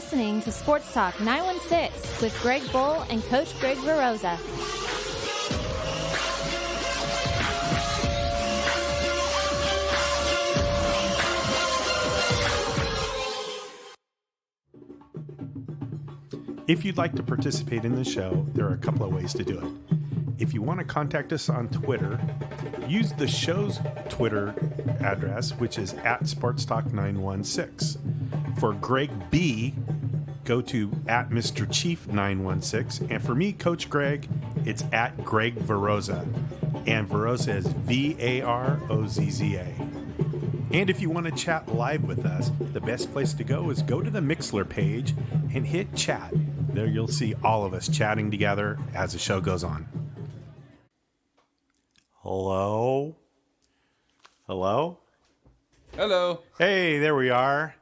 listening to Sports Talk 916 with Greg Bull and Coach Greg Veroza. If you'd like to participate in the show, there are a couple of ways to do it. If you want to contact us on Twitter, use the show's Twitter address, which is at SportsTalk916. For Greg B, go to at Mr. Chief 916. And for me, Coach Greg, it's at Greg Veroza. And Veroza is Varozza. And if you want to chat live with us, the best place to go is go to the Mixlr page and hit chat. There you'll see all of us chatting together as the show goes on. Hello? Hello? Hello. Hey, there we are.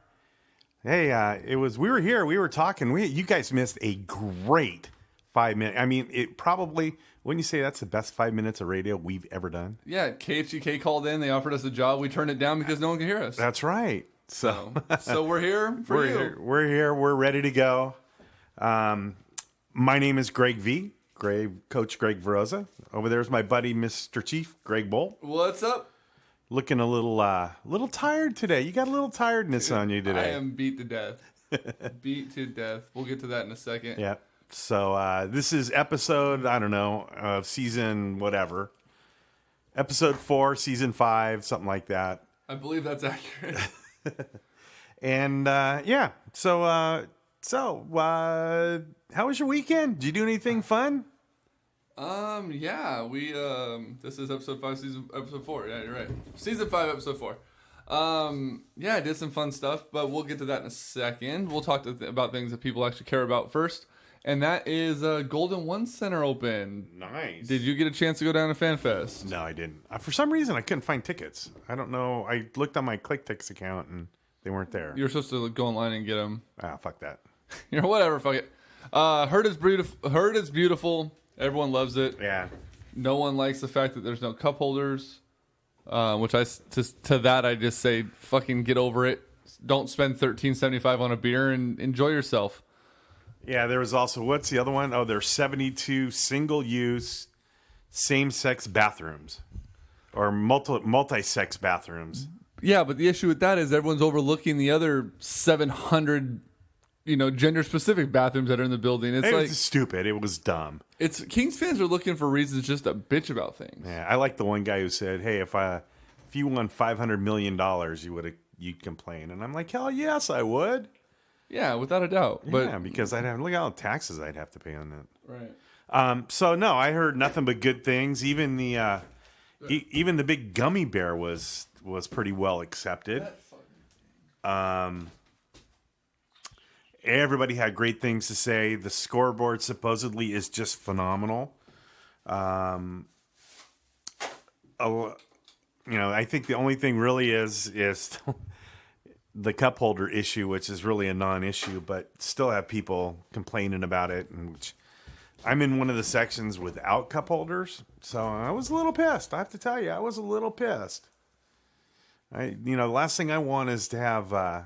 Hey, we were here, we were talking. You guys missed a great 5 minutes. I mean, it probably, wouldn't you say that's the best 5 minutes of radio we've ever done? Yeah, KHGK called in. They offered us a job. We turned it down because no one could hear us. That's right. So we're here for you. We're here. We're ready to go. My name is Greg V. Coach Greg Veroza. Over there's my buddy, Mr. Chief, Greg Bull. What's up? Looking a little tired today. You got a little tiredness on you today. I am beat to death. Beat to death. We'll get to that in a second. Yeah. So this is episode, I don't know, season whatever. Episode 4, season 5, something like that. I believe that's accurate. And yeah. So how was your weekend? Did you do anything fun? Yeah, we this is episode 5, episode 4. Yeah, you're right. Season 5, episode 4. Yeah, I did some fun stuff, but we'll get to that in a second. We'll talk about things that people actually care about first. And that is Golden One Center open. Nice. Did you get a chance to go down to FanFest? No, I didn't. For some reason, I couldn't find tickets. I don't know. I looked on my ClickTix account, and they weren't there. You were supposed to go online and get them. Fuck that. You know, whatever. Fuck it. Heard it's beautiful. Heard it's beautiful. Everyone loves it. Yeah. No one likes the fact that there's no cup holders. Which to that I just say, fucking get over it. Don't spend $13.75 on a beer and enjoy yourself. Yeah, there was also, what's the other one? Oh, there's 72 single-use, same-sex bathrooms. Or multi-sex bathrooms. Yeah, but the issue with that is everyone's overlooking the other 700, gender-specific bathrooms that are in the building. It was stupid. It was dumb. Kings fans are looking for reasons just to bitch about things. Yeah, I like the one guy who said, "Hey, if you won $500 million, you'd complain." And I'm like, hell yes, I would. Yeah, without a doubt. But yeah, because look at all the taxes I'd have to pay on that. Right. So no, I heard nothing but good things. Even the big gummy bear was pretty well accepted. Everybody had great things to say. The scoreboard supposedly is just phenomenal. I think the only thing really is the cup holder issue, which is really a non-issue, but still have people complaining about it. And which I'm in one of the sections without cup holders, so I was a little pissed. I have to tell you, I was a little pissed. The last thing I want is to have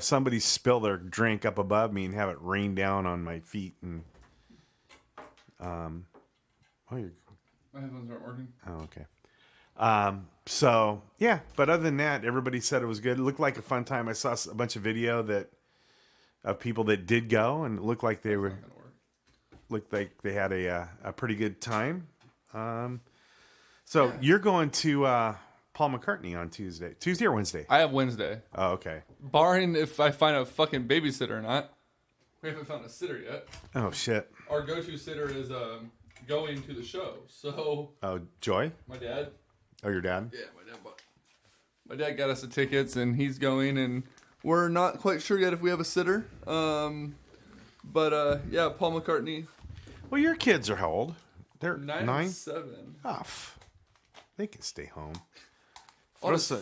somebody spill their drink up above me and have it rain down on my feet. And my headphones aren't working. Oh, okay. So yeah, but other than that, everybody said it was good. It looked like a fun time. I saw a bunch of video of people that did go, and it looked like they had a pretty good time. You're going to Paul McCartney on Tuesday or Wednesday? I have Wednesday. Oh, okay. Barring if I find a fucking babysitter or not. We haven't found a sitter yet. Oh shit. Our go-to sitter is going to the show. So. Oh, Joy? My dad. Oh, your dad? Yeah, my dad got us the tickets, and he's going, and we're not quite sure yet if we have a sitter. Yeah, Paul McCartney. Well, your kids are how old? They're 9 and 7. Oh, they can stay home. I'll just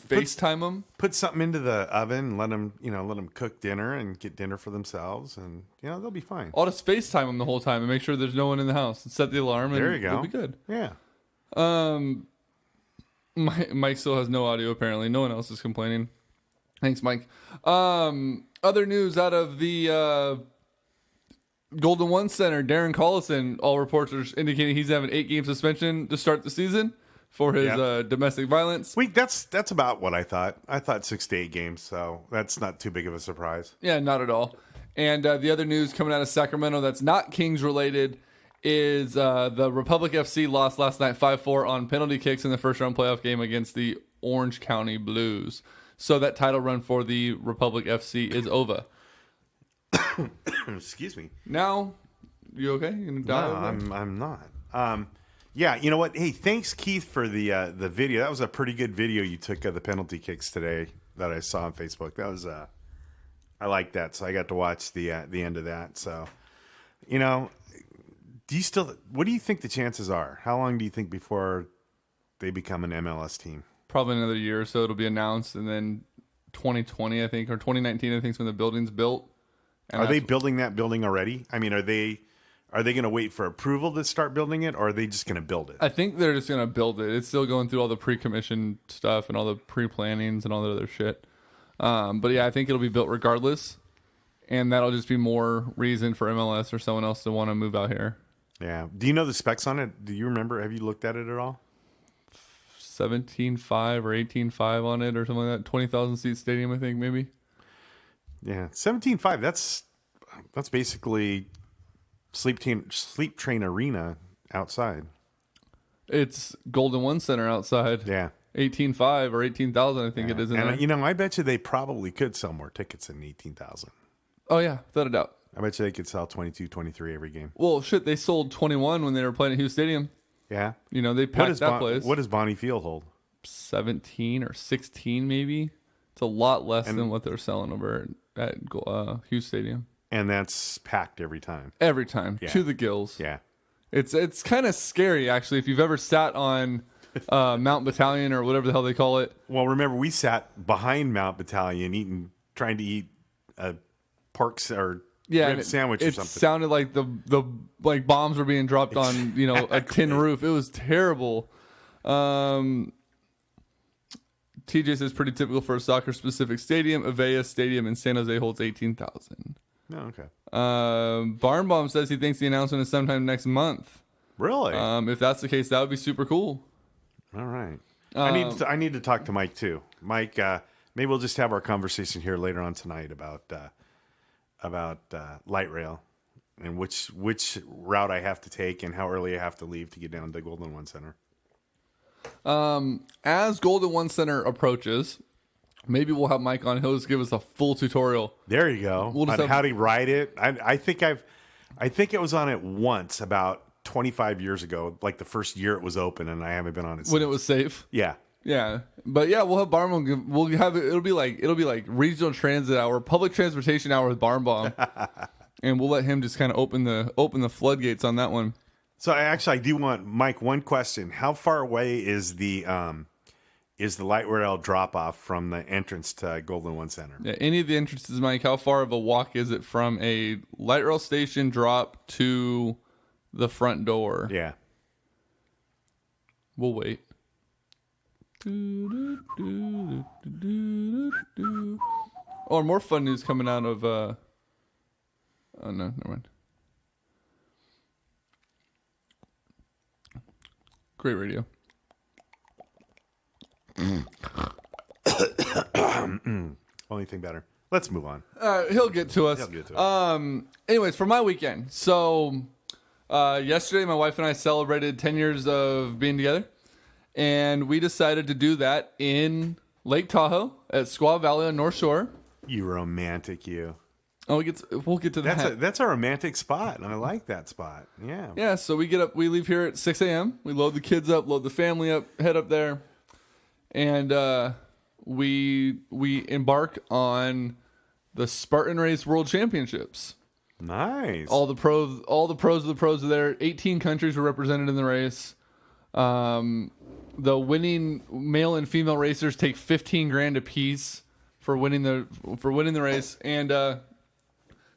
FaceTime them. Put something into the oven, let them cook dinner and get dinner for themselves, and they'll be fine. I'll just FaceTime them the whole time and make sure there's no one in the house and set the alarm. There you go. They'll be good. Yeah. Mike still has no audio. Apparently, no one else is complaining. Thanks, Mike. Other news out of the Golden One Center, Darren Collison, all reports are indicating he's having 8-game suspension to start the season for his domestic violence. That's about what I thought. I thought 6 to 8 games, so that's not too big of a surprise. Yeah, not at all. And the other news coming out of Sacramento that's not Kings related is the Republic FC lost last night 5-4 on penalty kicks in the first round playoff game against the Orange County Blues. So that title run for the Republic FC is over. Excuse me. Now, you okay? You gonna die No, over there? I'm not. Yeah, you know what? Hey, thanks, Keith, for the video. That was a pretty good video you took of the penalty kicks today that I saw on Facebook. That was I like that, so I got to watch the end of that. So, you know, what do you think the chances are? How long do you think before they become an MLS team? Probably another year or so it'll be announced, and then 2020, I think, or 2019, I think is when the building's built. And Are they building that building already? I mean, are they going to wait for approval to start building it, or are they just going to build it? I think they're just going to build it. It's still going through all the pre-commission stuff and all the pre-plannings and all the other shit. But yeah, I think it'll be built regardless. And that'll just be more reason for MLS or someone else to want to move out here. Yeah. Do you know the specs on it? Do you remember? Have you looked at it at all? 17.5 or 18.5 on it or something like that. 20,000 seat stadium, I think, maybe. Yeah. 17.5. That's basically Sleep Train Arena outside. It's Golden One Center outside. Yeah. 18.5 or 18,000, I think it is in there. And, you know, I bet you they probably could sell more tickets than 18,000. Oh, yeah, without a doubt. I bet you they could sell 22, 23 every game. Well, shit, they sold 21 when they were playing at Hughes Stadium. Yeah. You know, they packed that place. What does Bonnie Field hold? 17 or 16, maybe. It's a lot less than what they're selling over at Hughes Stadium. And that's packed every time. Every time, Yeah. to the gills. Yeah. It's kind of scary, actually, if you've ever sat on Mount Battalion or whatever the hell they call it. Well, remember, we sat behind Mount Battalion trying to eat a pork or rib sandwich or it something. Sounded like the like bombs were being dropped on a tin roof. It was terrible. TJ says pretty typical for a soccer specific stadium. Avea Stadium in San Jose holds 18,000. Oh, okay. Barnbaum says he thinks the announcement is sometime next month. Really? If that's the case, that would be super cool. All right. I need to talk to Mike too. Mike, maybe we'll just have our conversation here later on tonight about light rail and which route I have to take and how early I have to leave to get down to Golden One Center. As Golden One Center approaches, maybe we'll have Mike on. He'll just give us a full tutorial. There you go. We'll just on how to ride it. I think it was on it once about 25 years ago, like the first year it was open, and I haven't been on it since. When it was safe. Yeah. Yeah, but yeah, we'll have Barnbaum. We'll have it. It'll be like regional transit hour, public transportation hour with Barnbaum, and we'll let him just kind of open the floodgates on that one. So I do want Mike one question: how far away is the light rail drop off from the entrance to Golden One Center? Yeah, any of the entrances, Mike. How far of a walk is it from a light rail station drop to the front door? Yeah, we'll wait. Or more fun news coming out of oh no, never mind. Great radio. only thing better. Let's move on. He'll get to us. Anyways, for my weekend. So yesterday my wife and I celebrated 10 years of being together. And we decided to do that in Lake Tahoe at Squaw Valley on North Shore. You romantic, you. Oh, we'll get to that. That's a romantic spot, and I like that spot. Yeah. Yeah, so we leave here at 6 a.m. We load the kids up, load the family up, head up there, and we embark on the Spartan Race World Championships. Nice. All the pros of the pros are there. 18 countries were represented in the race. The winning male and female racers take $15,000 apiece for winning the race, and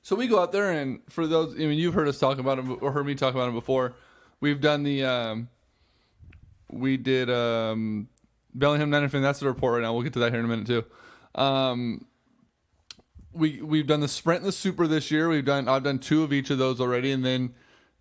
so we go out there, and for those, I mean, you've heard us talk about it or heard me talk about it before. We've done we did Bellingham 9 and that's the report right now. We'll get to that here in a minute too. We've done the sprint and the super this year. I've done 2 of each of those already, and then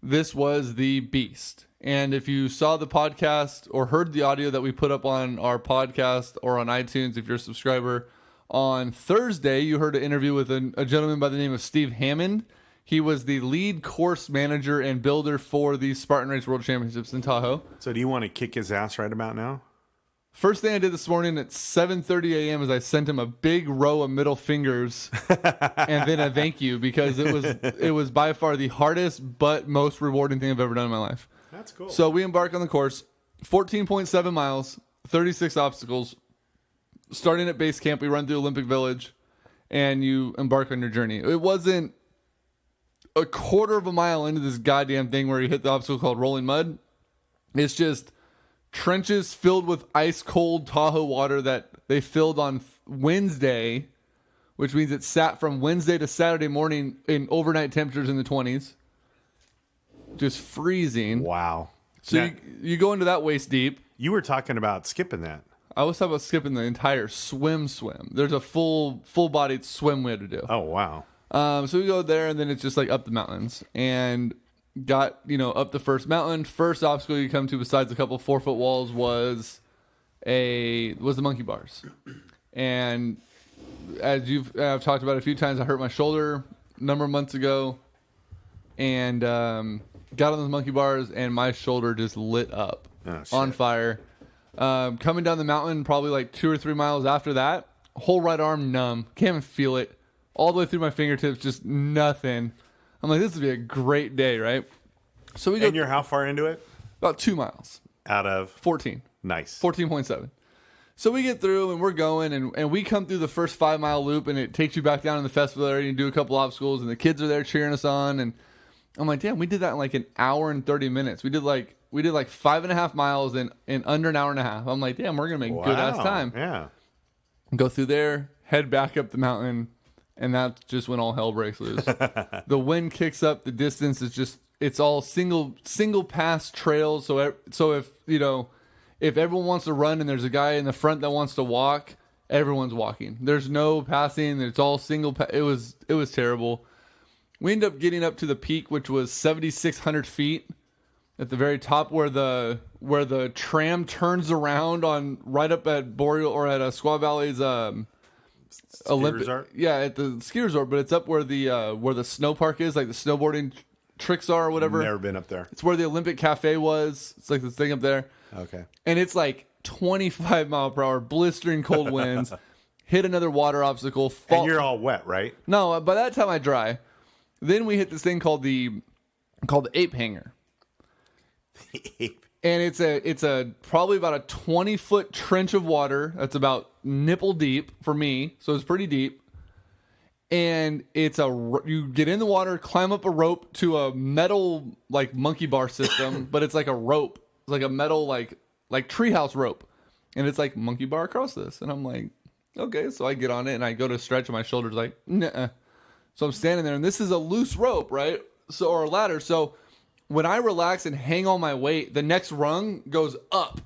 this was the beast. And if you saw the podcast or heard the audio that we put up on our podcast or on iTunes, if you're a subscriber, on Thursday, you heard an interview with a gentleman by the name of Steve Hammond. He was the lead course manager and builder for the Spartan Race World Championships in Tahoe. So do you want to kick his ass right about now? First thing I did this morning at 7:30 a.m. is I sent him a big row of middle fingers and then a thank you, because it was by far the hardest but most rewarding thing I've ever done in my life. That's cool. So we embark on the course, 14.7 miles, 36 obstacles. Starting at base camp, we run through Olympic Village, and you embark on your journey. It wasn't a quarter of a mile into this goddamn thing where you hit the obstacle called Rolling Mud. It's just trenches filled with ice cold Tahoe water that they filled on Wednesday, which means it sat from Wednesday to Saturday morning in overnight temperatures in the 20s. Just freezing. Wow. So Now, you go into that waist deep. you were talking about skipping that. I was talking about skipping the entire swim. There's a full-bodied swim we had to do. Oh, wow. So we go there, and then it's just like up the mountains. And got, up the first mountain. First obstacle you come to besides a couple 4-foot walls was the monkey bars. And as I've talked about a few times, I hurt my shoulder a number of months ago. And got on those monkey bars, and my shoulder just lit up on fire. Coming down the mountain, probably like 2 or 3 miles after that, whole right arm numb. Can't even feel it. All the way through my fingertips, just nothing. I'm like, this would be a great day, right? So we go. And you're how far into it? About 2 miles. Out of 14. Nice. 14.7. So we get through, and we're going, and we come through the first 5-mile loop, and it takes you back down in the festival area, and you do a couple obstacles, and the kids are there cheering us on, and I'm like, damn, we did that in like an hour and 30 minutes. We did like 5.5 miles in under an hour and a half. I'm like, damn, we're gonna make good ass time. Yeah. Go through there, head back up the mountain, and that's just when all hell breaks loose. The wind kicks up. The distance is it's all single pass trails. So if everyone wants to run and there's a guy in the front that wants to walk, everyone's walking. There's no passing. It's all single. It was terrible. We ended up getting up to the peak, which was 7,600 feet at the very top, where the tram turns around on right up at Boreal or at Squaw Valley's Olympic. Resort? Yeah, at the ski resort, but it's up where the snow park is, like the snowboarding tricks are or whatever. Never been up there. It's where the Olympic Cafe was. It's like this thing up there. Okay. And it's like 25 mile per hour, blistering cold winds. Hit another water obstacle. And you're all wet, right? No, by that time I dry. Then we hit this thing called the ape hanger. And it's a probably about a 20-foot trench of water that's about nipple deep for me, so it's pretty deep. And you get in the water, climb up a rope to a metal like monkey bar system, but it's like a rope, it's like a metal like treehouse rope, and it's like monkey bar across this. And I'm like, okay, so I get on it and I go to stretch, and my shoulder's like, nah. So I'm standing there, and this is a loose rope, right? So or a ladder, so. When I relax and hang on my weight, the next rung goes up.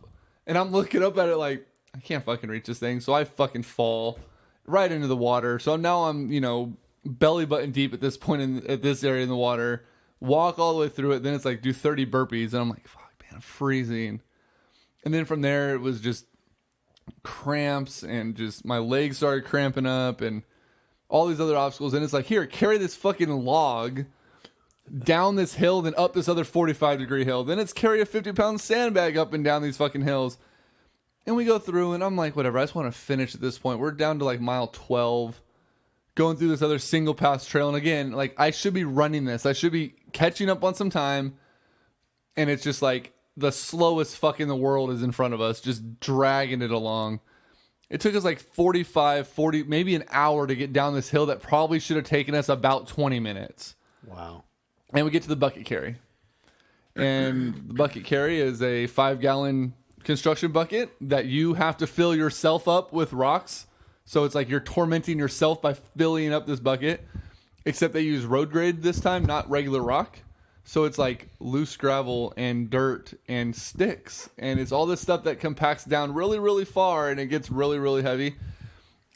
And I'm looking up at it like, I can't fucking reach this thing. So I fucking fall right into the water. So now I'm, belly button deep at this point at this area in the water. Walk all the way through it. Then it's like, do 30 burpees. And I'm like, fuck, man, I'm freezing. And then from there, it was just cramps. And just my legs started cramping up. And all these other obstacles. And it's like, here, carry this fucking log down this hill, then up this other 45-degree hill. Then it's carry a 50-pound sandbag up and down these fucking hills. And we go through, and I'm like, whatever, I just want to finish at this point. We're down to like mile 12, going through this other single pass trail. And again, like, I should be running this. I should be catching up on some time. And it's just like the slowest fuck in the world is in front of us, just dragging it along. It took us like 40, maybe an hour to get down this hill that probably should have taken us about 20 minutes. Wow. And we get to the bucket carry. And the bucket carry is a 5-gallon construction bucket that you have to fill yourself up with rocks. So it's like you're tormenting yourself by filling up this bucket. Except they use road grade this time, not regular rock. So it's like loose gravel and dirt and sticks. And it's all this stuff that compacts down really, really far, and it gets really, really heavy.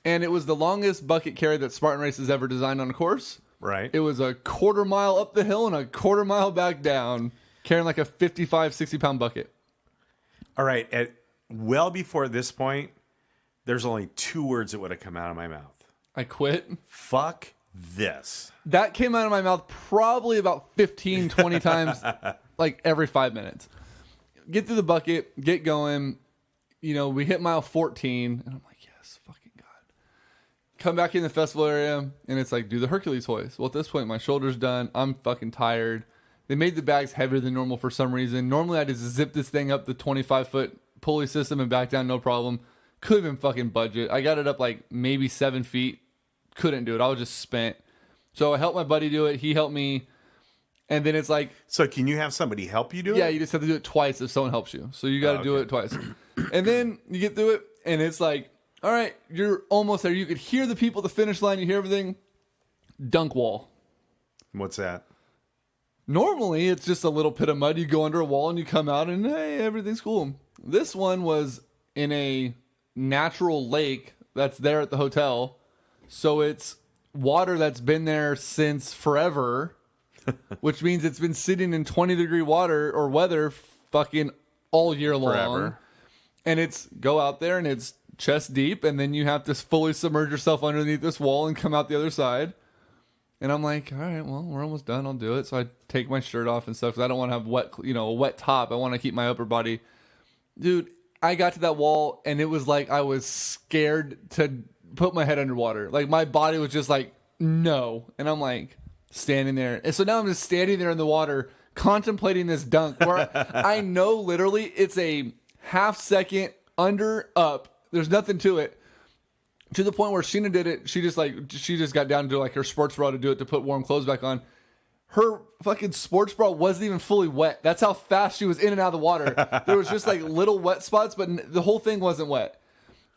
And it was the longest bucket carry that Spartan Race has ever designed on a course. Right. It was a 1/4 mile up the hill and a 1/4 mile back down, carrying like a 55, 60-pound bucket. All right. Well before this point, there's only 2 words that would have come out of my mouth. I quit. Fuck this. That came out of my mouth probably about 15, 20 times, like every 5 minutes. Get through the bucket, get going. You know, we hit mile 14, and I'm like, yes, fucking God. Come back in the festival area, and it's like, do the Hercules hoist. Well, at this point, my shoulder's done. I'm fucking tired. They made the bags heavier than normal for some reason. Normally, I just zip this thing up the 25-foot pulley system and back down, no problem. Couldn't even fucking budget. I got it up like maybe 7 feet. Couldn't do it. I was just spent. So I helped my buddy do it. He helped me. And then it's like... So can you have somebody help you do it? Yeah, you just have to do it twice if someone helps you. So you got to do it twice. And then you get through it, and it's like, all right, you're almost there. You could hear the people at the finish line. You hear everything. Dunk wall. What's that? Normally, it's just a little pit of mud. You go under a wall, and you come out, and hey, everything's cool. This one was in a natural lake that's there at the hotel. So it's water that's been there since forever, which means it's been sitting in 20-degree water or weather fucking all year long. Forever. And it's go out there and it's chest deep, and then you have to fully submerge yourself underneath this wall and come out the other side. And I'm like, all right, well, we're almost done. I'll do it. So I take my shirt off and stuff because I don't want to have a wet top. I want to keep my upper body. Dude, I got to that wall, and it was like I was scared to put my head underwater. Like, my body was just like, no. And I'm like standing there. And so now I'm just standing there in the water contemplating this dunk where I know literally it's a half second under, up. There's nothing to it. To the point where Sheena did it, she just got down to like her sports bra to do it to put warm clothes back on. Her fucking sports bra wasn't even fully wet. That's how fast she was in and out of the water. There was just like little wet spots, but the whole thing wasn't wet.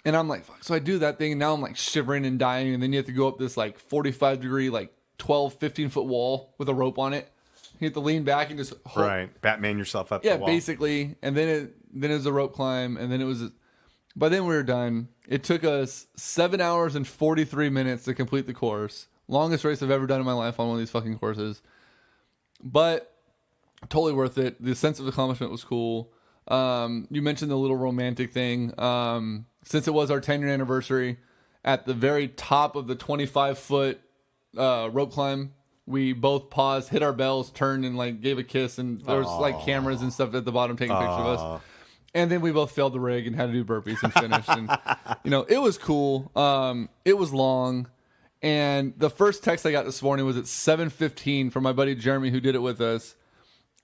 And I'm like, fuck. So I do that thing, and now I'm like shivering and dying. And then you have to go up this like 45-degree, like 12, 15-foot wall with a rope on it. You have to lean back and just hold. Right. Batman yourself up Yeah, the wall. basically. And then it was a rope climb, and then it was... By then we were done. It took us 7 hours and 43 minutes to complete the course. Longest race I've ever done in my life on one of these fucking courses. But totally worth it. The sense of accomplishment was cool. You mentioned the little romantic thing. Since it was our 10-year anniversary, at the very top of the 25-foot rope climb, we both paused, hit our bells, turned, and like gave a kiss. And there was like cameras and stuff at the bottom taking pictures of us. And then we both failed the rig and had to do burpees and finished. And, it was cool. It was long. And the first text I got this morning was at 7:15 from my buddy Jeremy, who did it with us.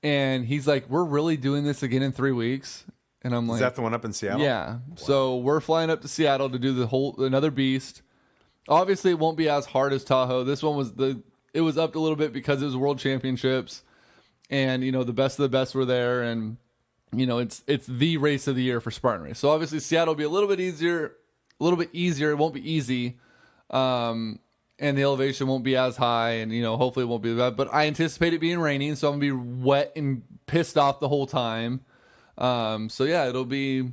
And he's like, we're really doing this again in 3 weeks. And I'm like, is that the one up in Seattle? yeah. Wow. So we're flying up to Seattle to do another beast. Obviously, it won't be as hard as Tahoe. This one it was upped a little bit because it was World Championships. And, the best of the best were there. And, it's the race of the year for Spartan Race. So obviously Seattle will be a little bit easier. It won't be easy. And the elevation won't be as high, and, hopefully it won't be bad, but I anticipate it being raining. So I'm going to be wet and pissed off the whole time. So yeah, it'll be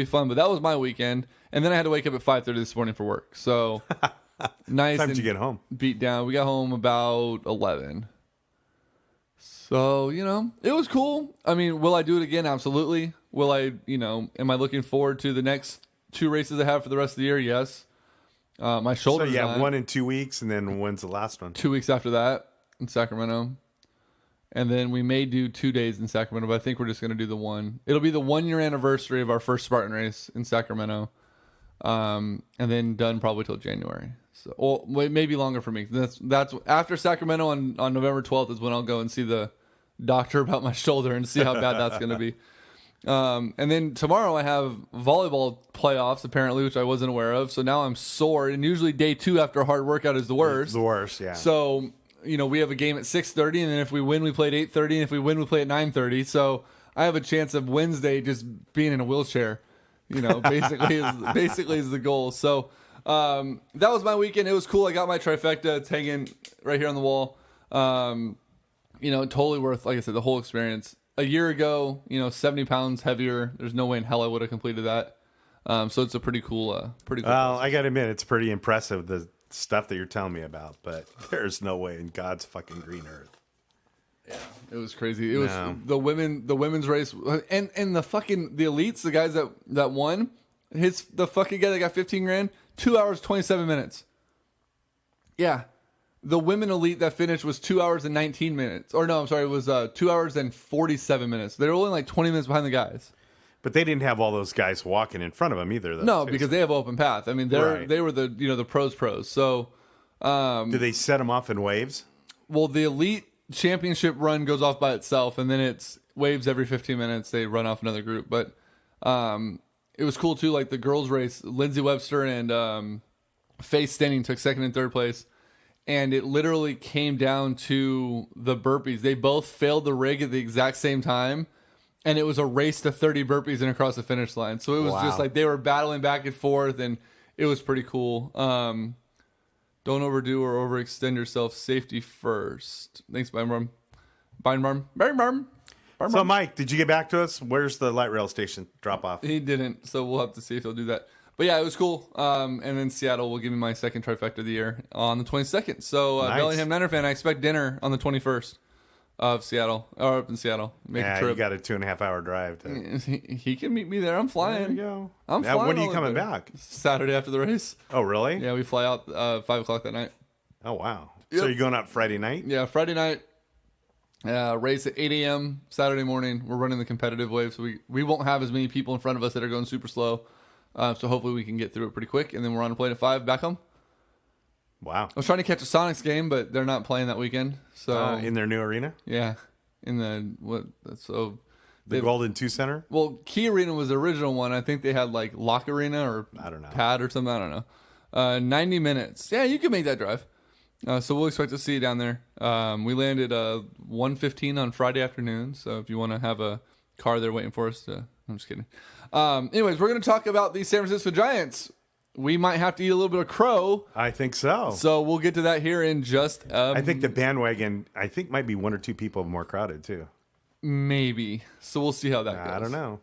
fun, but that was my weekend. And then I had to wake up at 5:30 this morning for work. So nice. What time did you get home? Beat down. We got home about 11. So, it was cool. I mean, will I do it again? Absolutely. Will I, am I looking forward to the next 2 races I have for the rest of the year? Yes. My shoulder's So you have on. 1 in 2 weeks, and then when's the last one? 2 weeks after that in Sacramento. And then we may do 2 days in Sacramento, but I think we're just going to do the one. It'll be the 1-year anniversary of our first Spartan race in Sacramento. And then done probably till January. So, or maybe longer for me. That's after Sacramento on November 12th is when I'll go and see the doctor about my shoulder and see how bad that's going to be. And then tomorrow I have volleyball playoffs, apparently, which I wasn't aware of. So now I'm sore. And usually day 2 after a hard workout is the worst. The worst, yeah. So, we have a game at 6:30, and then if we win, we play at 8:30, and if we win, we play at 9:30. So I have a chance of Wednesday just being in a wheelchair. Basically is the goal. So that was my weekend. It was cool. I got my trifecta. It's hanging right here on the wall. Totally worth, like I said, the whole experience. A year ago, 70 pounds heavier. There's no way in hell I would have completed that. So it's a pretty cool. Well, I got to admit, it's pretty impressive, the stuff that you're telling me about, but there's no way in God's fucking green earth. Yeah, it was crazy. It was the women's race, and the elites, the guys that won. The fucking guy that got 15 grand, 2 hours 27 minutes. Yeah, the women elite that finished was 2 hours and 19 minutes. Or no, I'm sorry, it was 2 hours and 47 minutes. They were only like 20 minutes behind the guys. But they didn't have all those guys walking in front of them either, though. No, because they have open path. I mean, they were the pros. So, do they set them off in waves? well, the elite championship run goes off by itself, and then it's waves every 15 minutes. They run off another group, but it was cool too. Like the girls' race, Lindsay Webster and Faith Stenning took second and third place, and it literally came down to the burpees. They both failed the rig at the exact same time. And it was a race to 30 burpees and across the finish line. So it was just like they were battling back and forth, and it was pretty cool. Don't overdo or overextend yourself. Safety first. Thanks, Beinbarm. So, Mike, did you get back to us? Where's the light rail station drop off? He didn't, so we'll have to see if he'll do that. But yeah, it was cool. And then Seattle will give me my second trifecta of the year on the 22nd. So, Nice. Bellingham Niner fan, I expect dinner on the 21st. Of Seattle, or up in Seattle. Make a trip. You got a 2.5 hour drive. He can meet me there. I'm flying. There you go. I'm now, flying. when are you all coming over. back? Saturday after the race. Oh, really? Yeah, we fly out 5:00 that night. Oh, wow. Yep. So you're going out Friday night? Yeah, Friday night. Race at 8 a.m. Saturday morning. We're running the competitive wave, so we won't have as many people in front of us that are going super slow. So hopefully we can get through it pretty quick, and then we're on a plane at 5 back home. Wow. I was trying to catch a Sonics game, but they're not playing that weekend. So In their new arena? yeah, in the The Golden 2 Center? Well, Key Arena was the original one. I think they had like Lock Arena or I don't know. Pad or something. I don't know. 90 minutes. Yeah, you can make that drive. So we'll expect to see you down there. We landed 1:15 on Friday afternoon. So if you want to have a car there waiting for us, I'm just kidding. Anyways, we're going to talk about the San Francisco Giants. We might have to eat a little bit of crow. I think so. So we'll get to that here in just I think the bandwagon, might be one or two people more crowded, too. maybe. So we'll see how that goes. I don't know.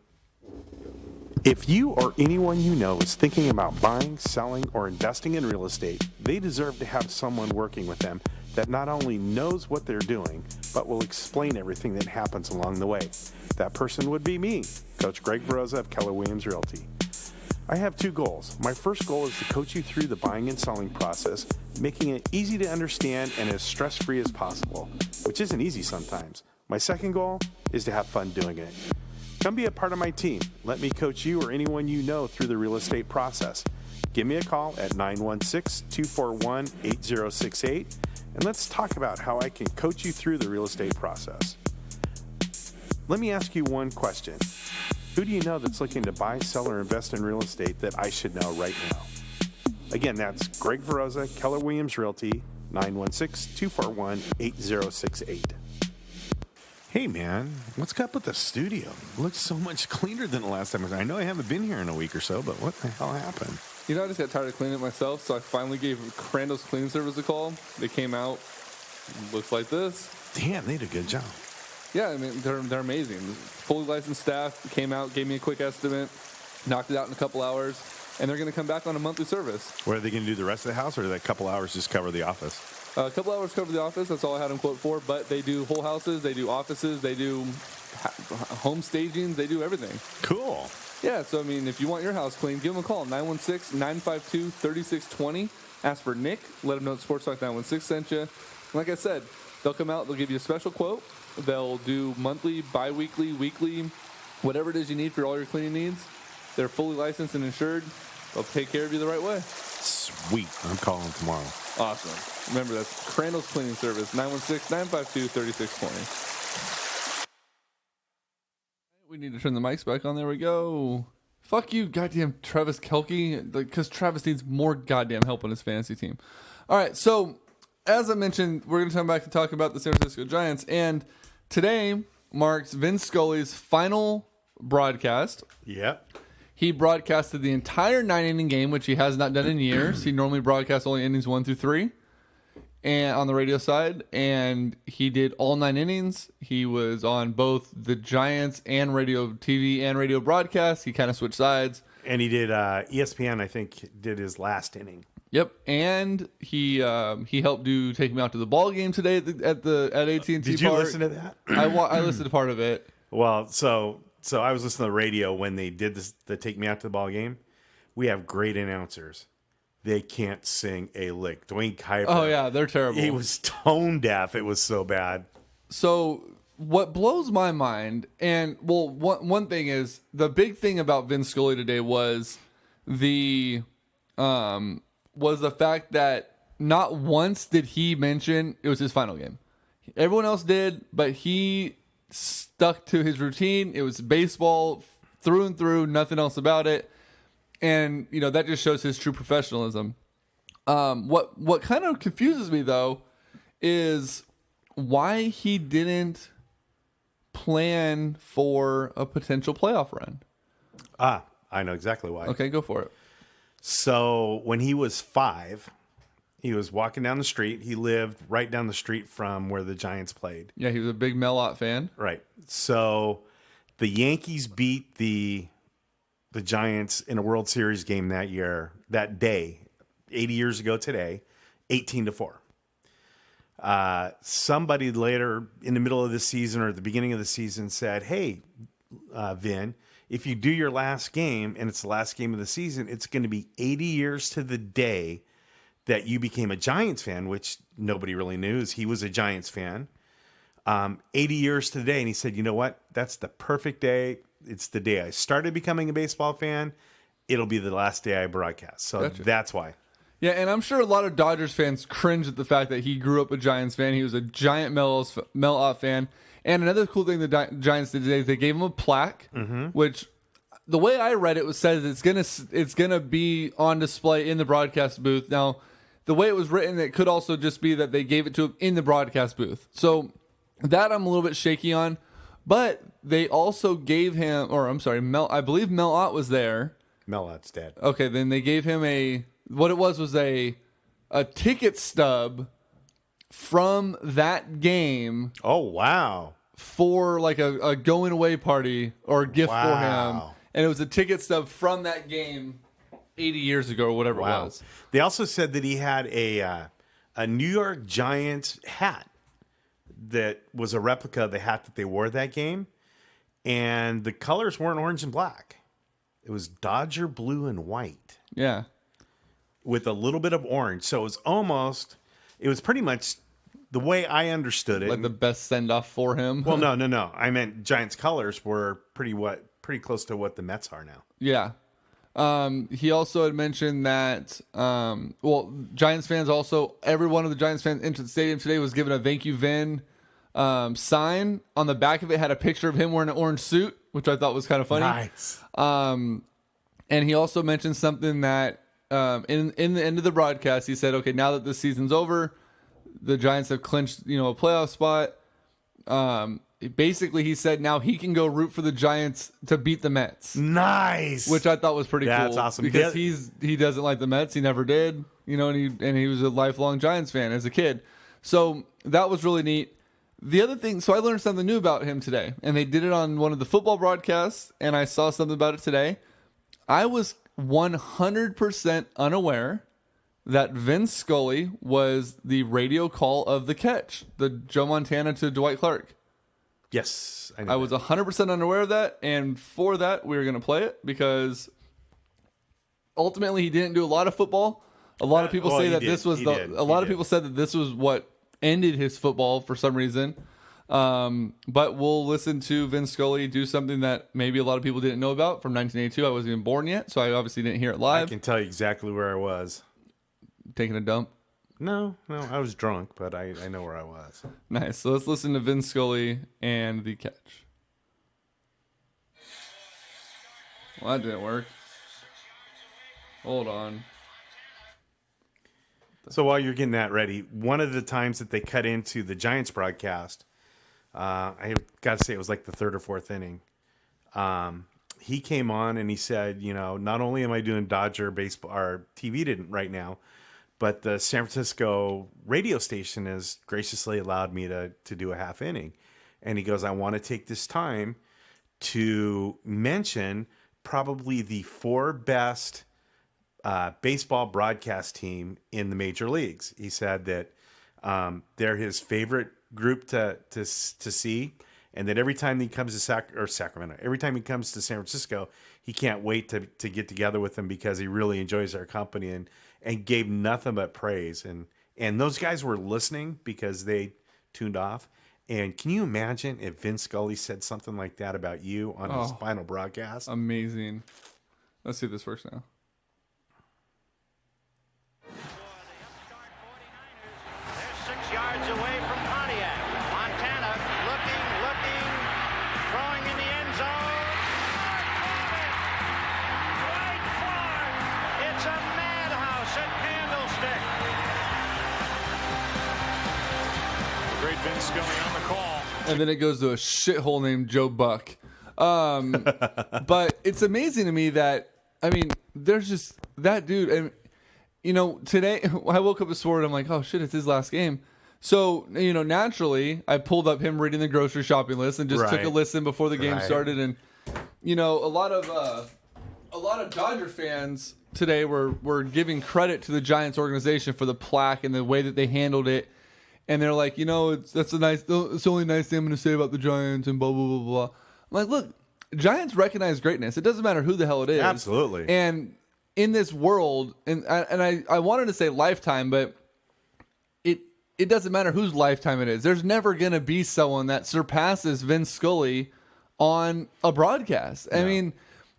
If you or anyone you know is thinking about buying, selling, or investing in real estate, they deserve to have someone working with them that not only knows what they're doing, but will explain everything that happens along the way. That person would be me, Coach Greg Veroza of Keller Williams Realty. I have two goals. My first goal is to coach you through the buying and selling process, making it easy to understand and as stress-free as possible, which isn't easy sometimes. My second goal is to have fun doing it. Come be a part of my team. Let me coach you or anyone you know through the real estate process. Give me a call at 916-241-8068, and let's talk about how I can coach you through the real estate process. Let me ask you one question. Who do you know that's looking to buy, sell, or invest in real estate that I should know right now? Again, that's Greg Veroza, Keller Williams Realty, 916-241-8068. Hey, man, what's up with the studio? It looks so much cleaner than the last time. I know I haven't been here in a week or so, but what the hell happened? You know, I just got tired of cleaning it myself, so I finally gave Crandall's Cleaning Service a call. They came out, looks like this. Damn, they did a good job. Yeah, I mean, they're amazing. Fully licensed staff came out, gave me a quick estimate, knocked it out in a couple hours, and they're going to come back on a monthly service. What, are they going to do the rest of the house, or do that couple hours just cover the office? A couple hours cover the office. That's all I had them quote for. But they do whole houses. They do offices. They do home stagings. They do everything. Cool. Yeah, so, I mean, if you want your house clean, give them a call, 916-952-3620. Ask for Nick. Let them know that Sports Talk 916 sent you. Like I said, they'll come out. They'll give you a special quote. They'll do monthly, bi-weekly, weekly, whatever it is you need for all your cleaning needs. They're fully licensed and insured. They'll take care of you the right way. Sweet. I'm calling tomorrow. Awesome. Remember, that's Crandall's Cleaning Service, 916-952-3620. We need to turn the mics back on. There we go. Fuck you, goddamn Travis Kelce, because Travis needs more goddamn help on his fantasy team. All right, so as I mentioned, we're going to come back and talk about the San Francisco Giants, and today marks Vince Scully's final broadcast. Yep. He broadcasted the entire 9-inning game, which he has not done in years. He normally broadcasts only innings 1 through 3, and on the radio side, and he did all 9 innings. He was on both the Giants and radio TV and radio broadcasts. He kind of switched sides. And he did ESPN, I think, did his last inning. Yep, and he helped take me out to the ball game today at AT&T Did you Park. listen to that? I listened to part of it. Well, so I was listening to the radio when they did this, the Take Me Out to the Ball Game. We have great announcers. They can't sing a lick. Dwayne Kuiper. Oh yeah, they're terrible. He was tone deaf. It was so bad. So what blows my mind, and well, one thing is the big thing about Vince Scully today was the fact that not once did he mention it was his final game. Everyone else did, but he stuck to his routine. It was baseball through and through, nothing else about it. And, that just shows his true professionalism. What kind of confuses me, though, is why he didn't plan for a potential playoff run. I know exactly why. Okay, go for it. So when he was 5, he was walking down the street. He lived right down the street from where the Giants played. Yeah, he was a big Mel Ott fan. Right. So the Yankees beat the Giants in a World Series game that day, 80 years ago today, 18-4. Somebody later in the middle of the season or at the beginning of the season said, hey, Vin, if you do your last game and it's the last game of the season, it's going to be 80 years to the day that you became a Giants fan, which nobody really knew he was a Giants fan. 80 years to the day. And he said, you know what? That's the perfect day. It's the day I started becoming a baseball fan. It'll be the last day I broadcast. So Gotcha. That's why. Yeah, and I'm sure a lot of Dodgers fans cringe at the fact that he grew up a Giants fan. He was a giant Mel Ott fan. And another cool thing the Giants did today is they gave him a plaque, which the way I read it says it's gonna be on display in the broadcast booth. Now, the way it was written, it could also just be that they gave it to him in the broadcast booth. So that I'm a little bit shaky on. But they also gave him, I believe Mel Ott was there. Mel Ott's dead. Okay, then they gave him a ticket stub from that game. Oh, wow. For like a going away party or a gift for him. Wow. And it was a ticket stub from that game 80 years ago or whatever it was. They also said that he had a New York Giants hat that was a replica of the hat that they wore that game. And the colors weren't orange and black. It was Dodger blue and white. Yeah. With a little bit of orange. So it was pretty much the way I understood it. Like the best send off for him. Well, no. I meant Giants colors were pretty close to what the Mets are now. Yeah. He also had mentioned that, Giants fans also, every one of the Giants fans into the stadium today was given a thank you, Vin sign. On the back of it had a picture of him wearing an orange suit, which I thought was kind of funny. Nice. And he also mentioned something that in the end of the broadcast, he said, okay, now that this season's over, the Giants have clinched, a playoff spot. Basically, he said now he can go root for the Giants to beat the Mets. Nice. Which I thought was pretty cool. That's awesome. Because he doesn't like the Mets. He never did. And he was a lifelong Giants fan as a kid. So that was really neat. The other thing, so I learned something new about him today. And they did it on one of the football broadcasts. And I saw something about it today. I was 100% unaware that Vince Scully was the radio call of the catch. The Joe Montana to Dwight Clark. Yes. I was 100% unaware of that, and for that, we were going to play it because ultimately he didn't do a lot of football. A lot of people say that this was people said that this was what ended his football for some reason. But we'll listen to Vince Scully do something that maybe a lot of people didn't know about from 1982. I wasn't even born yet, so I obviously didn't hear it live. I can tell you exactly where I was. Taking a dump. No, I was drunk, but I know where I was. Nice. So let's listen to Vince Scully and the catch. Well, that didn't work. Hold on. So while you're getting that ready, one of the times that they cut into the Giants broadcast, I got to say it was like the third or fourth inning. He came on and he said, not only am I doing Dodger baseball, our TV didn't right now, but the San Francisco radio station has graciously allowed me to do a half inning. And he goes, I want to take this time to mention probably the 4 best baseball broadcast team in the major leagues. He said that they're his favorite group to see, and that every time he comes to Sacramento, every time he comes to San Francisco, he can't wait to get together with them because he really enjoys their company, and gave nothing but praise. And those guys were listening because they tuned off. And can you imagine if Vince Scully said something like that about you on his final broadcast? Amazing. Let's see if this works now. They're 6 yards away from Pontiac. Montana looking, throwing in the end zone. Right far. It's a madhouse at Candlestick. Great Vince Scully on the call. And then it goes to a shithole named Joe Buck. But it's amazing to me that, I mean, there's just that dude. And, you know, today I woke up this morning, I'm like, oh shit, it's his last game. So, you know, naturally, I pulled up him reading the grocery shopping list and just took a listen before the game started. And, you know, a lot of Dodger fans today were giving credit to the Giants organization for the plaque and the way that they handled it. And they're like, you know, it's the only nice thing I'm going to say about the Giants and blah, blah, blah, blah. I'm like, look, Giants recognize greatness. It doesn't matter who the hell it is. Absolutely. And in this world, and I wanted to say lifetime, but it doesn't matter whose lifetime it is. There's never going to be someone that surpasses Vince Scully on a broadcast. I mean,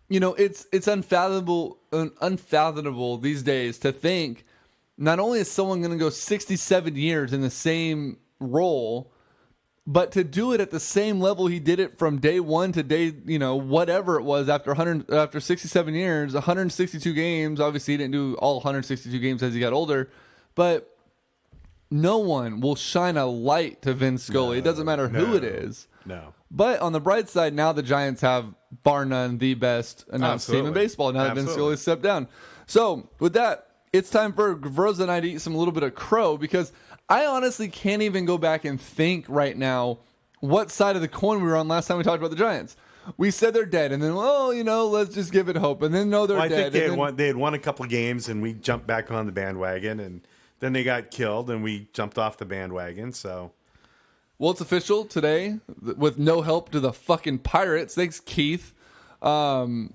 you know, it's unfathomable these days to think not only is someone going to go 67 years in the same role, but to do it at the same level he did it from day one to day, you know, whatever it was after 67 years, 162 games. Obviously, he didn't do all 162 games as he got older, but no one will shine a light to Vince Scully. It doesn't matter who it is. No. But on the bright side, now the Giants have, bar none, the best announced team in baseball now that Vince Scully stepped down. So with that, it's time for Groza and I to eat some little bit of crow, because I honestly can't even go back and think right now what side of the coin we were on last time we talked about the Giants. We said they're dead, and then, well, you know, let's just give it hope. And then, no, they're dead. I think they had won a couple of games, and we jumped back on the bandwagon, and then they got killed, and we jumped off the bandwagon. So, well, it's official today with no help to the fucking Pirates. Thanks, Keith. The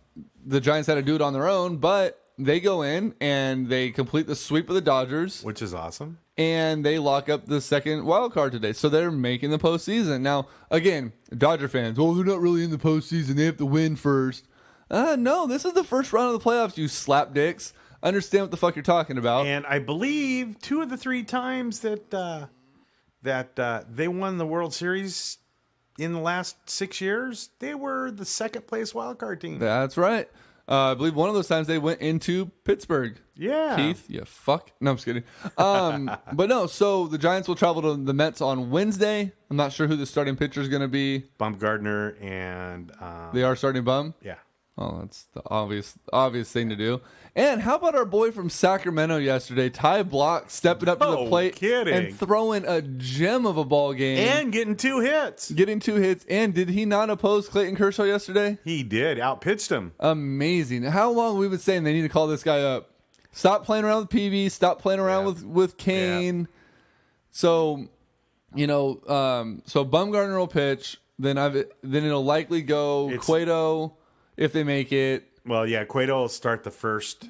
Giants had to do it on their own, but they go in and they complete the sweep of the Dodgers, which is awesome. And they lock up the second wild card today. So they're making the postseason. Now, again, Dodger fans, well, they're not really in the postseason. They have to win first. No, this is the first round of the playoffs, you slapdicks. Understand what the fuck you're talking about. And I believe 2 of the 3 times that they won the World Series in the last 6 years, they were the second place wild card team. That's right. I believe one of those times they went into Pittsburgh. Yeah. Keith, you fuck. No, I'm just kidding. But no, so the Giants will travel to the Mets on Wednesday. I'm not sure who the starting pitcher is going to be. Bumgarner and... they are starting Bum? Yeah. Oh, that's the obvious thing to do. And how about our boy from Sacramento yesterday, Ty Block, stepping up to the plate and throwing a gem of a ball game. And getting 2 hits. And did he not oppose Clayton Kershaw yesterday? He did. Outpitched him. Amazing. How long have we been saying they need to call this guy up? Stop playing around with PV. Stop playing around with Kane. Yeah. So, you know, so Bumgarner will pitch. Then it'll likely go Cueto if they make it. Well, yeah, Cueto will start the first.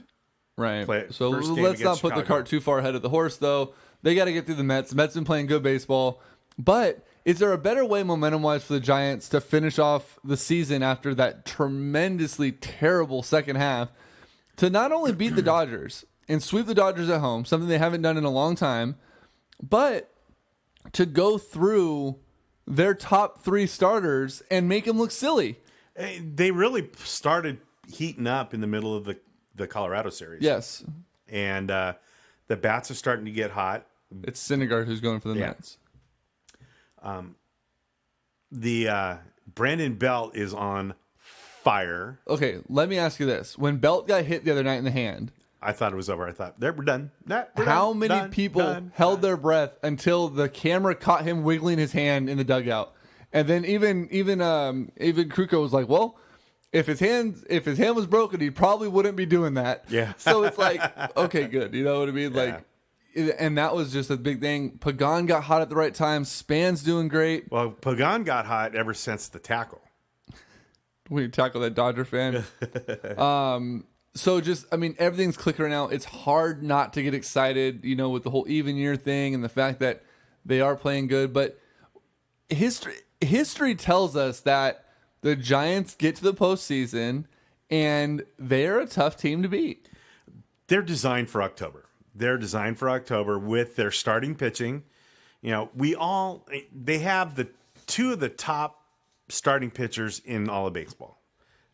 Right. So let's not put the cart too far ahead of the horse, though. They got to get through the Mets. The Mets been playing good baseball. But is there a better way, momentum-wise, for the Giants to finish off the season after that tremendously terrible second half to not only beat the Dodgers and sweep the Dodgers at home, something they haven't done in a long time, but to go through their top 3 starters and make them look silly? They really started heating up in the middle of the Colorado series. Yes. And the bats are starting to get hot. It's Syndergaard who's going for the Mets. The Brandon Belt is on fire. Okay, let me ask you this. When Belt got hit the other night in the hand, I thought it was over. I thought, we're done. How many people held their breath until the camera caught him wiggling his hand in the dugout? And then even Kruko was like, well, if his hand was broken, he probably wouldn't be doing that. Yeah. So it's like, okay, good. You know what I mean? Like, and that was just a big thing. Pagan got hot at the right time. Span's doing great. Well, Pagan got hot ever since the tackle. We tackle that Dodger fan. So just, I mean, everything's clicking right now. It's hard not to get excited, you know, with the whole even year thing and the fact that they are playing good. But history tells us that the Giants get to the postseason and they're a tough team to beat. They're designed for October. They're designed for October with their starting pitching. You know, they have the two of the top starting pitchers in all of baseball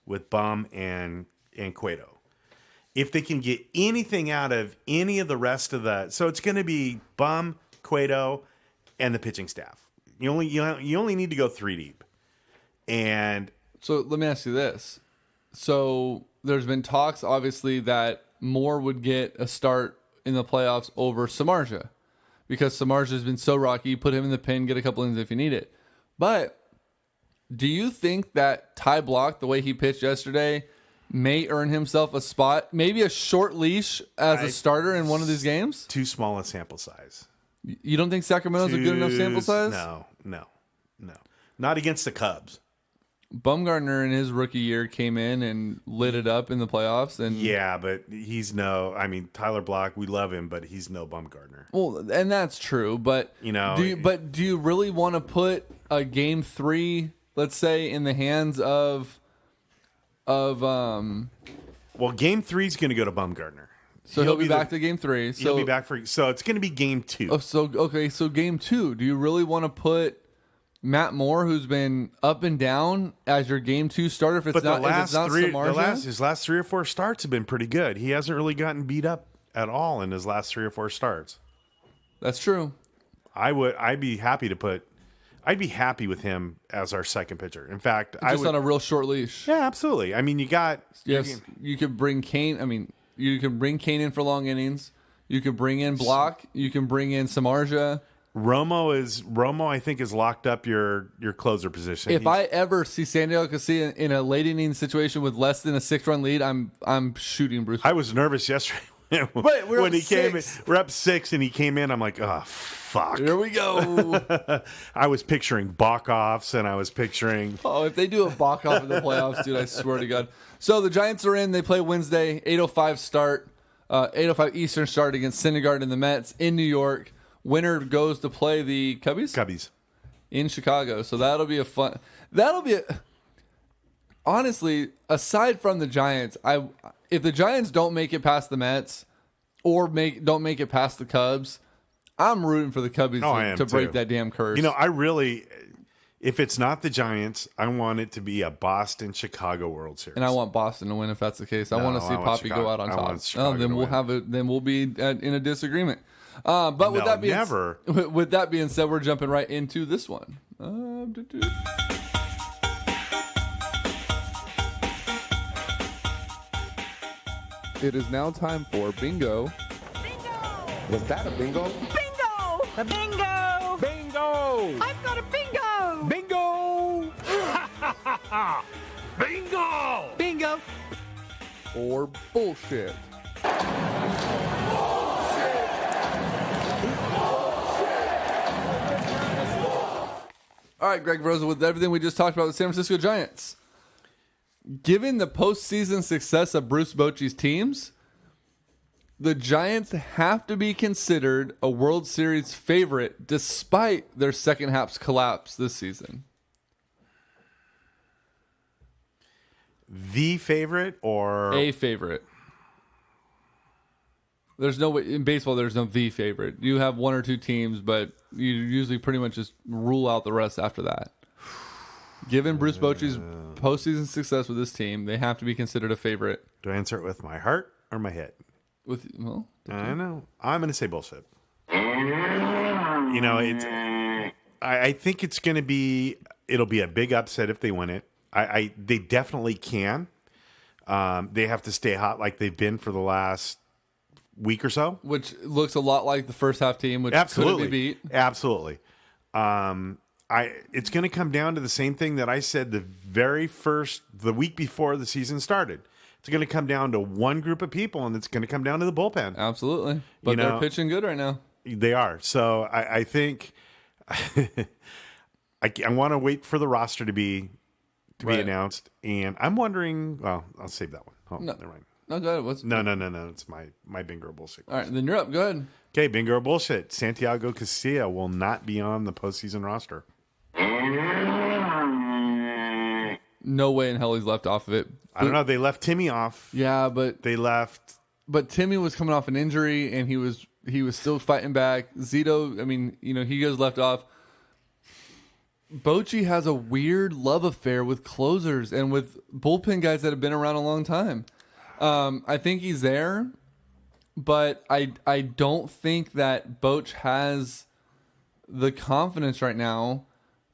with Bum and Cueto. If they can get anything out of any of the rest of so it's going to be Bum, Cueto, and the pitching staff. You only need to go 3 deep. And so let me ask you this. So there's been talks, obviously, that Moore would get a start in the playoffs over Samardzija because Samardzija has been so rocky. You put him in the pen, get a couple innings if you need it. But do you think that Ty Block, the way he pitched yesterday, may earn himself a spot, maybe a short leash as a starter in one of these games? Too small a sample size. You don't think Sacramento's a good enough sample size? No. Not against the Cubs. Bumgarner in his rookie year came in and lit it up in the playoffs. And yeah, but Tyler Block, we love him, but he's no Bumgarner. Well, and that's true, but do you really want to put a game 3, let's say, in the hands of Well, game 3 is going to go to Bumgarner. So he'll be back to game 3. So he'll be back so it's going to be game 2. Oh, so game 2. Do you really want to put Matt Moore, who's been up and down, as your game 2 starter? If it's not Samardzija? His last 3 or 4 starts have been pretty good. He hasn't really gotten beat up at all in his last 3 or 4 starts. That's true. I'd be happy with him as our second pitcher. In fact, on a real short leash. Yeah, absolutely. I mean, you could bring Kane. I mean, you can bring Kane in for long innings. You can bring in Block. You can bring in Samardzija. Romo, I think, has locked up your closer position. If I ever see Sandiego Garcia in a late inning situation with less than a 6-run lead, I'm shooting Bruce. I was nervous yesterday when he came in. We're up 6 and he came in. I'm like, oh fuck, here we go. I was picturing balk-offs and I was picturing. Oh, if they do a balk-off in the playoffs, dude, I swear to God. So the Giants are in. They play Wednesday, 8:05 start, 8:05 Eastern start against Syndergaard and the Mets in New York. Winner goes to play the Cubbies in Chicago. So that'll be honestly, aside from the Giants, if the Giants don't make it past the Mets or don't make it past the Cubs, I'm rooting for the Cubbies to break that damn curse. You know, if it's not the Giants, I want it to be a Boston-Chicago World Series. And I want Boston to win if that's the case. I want to see Poppy go out on top. Then we'll be in a disagreement. But with that being said, we're jumping right into this one. It is now time for bingo. Was that a bingo? Bingo! A bingo! Bingo! I've got a bingo! Bingo! Bingo! Bingo! Or bullshit. All right, Greg Rosa, with everything we just talked about the San Francisco Giants, given the postseason success of Bruce Bochy's teams, the Giants have to be considered a World Series favorite despite their second half's collapse this season. The favorite or a favorite? There's no way in baseball. There's no the favorite. You have 1 or 2 teams, but you usually pretty much just rule out the rest after that. Given Bruce Bochy's postseason success with this team, they have to be considered a favorite. Do I answer it with my heart or my head? I know. I'm going to say bullshit. You know, I think it's going to be. It'll be a big upset if they win it. They definitely can. They have to stay hot like they've been for the last week or so, which looks a lot like the first half team, which couldn't be beat. Absolutely. it's going to come down to the same thing that I said the week before the season started. It's going to come down to one group of people, and it's going to come down to the bullpen. Absolutely. But they're pitching good right now. They are. So I think I want to wait for the roster to be announced, and I'm wondering. Well, I'll save that one. Oh, No. never mind. No, go ahead. What's... No. It's my bingo or bullshit. All right, then you're up. Go ahead. Okay, bingo or bullshit. Santiago Casilla will not be on the postseason roster. No way in hell he's left off of it. I don't know. They left Timmy off. Yeah, but Timmy was coming off an injury, and he was still fighting back. Zito, I mean, he goes left off. Bochy has a weird love affair with closers and with bullpen guys that have been around a long time. I think he's there, but I don't think that Boch has the confidence right now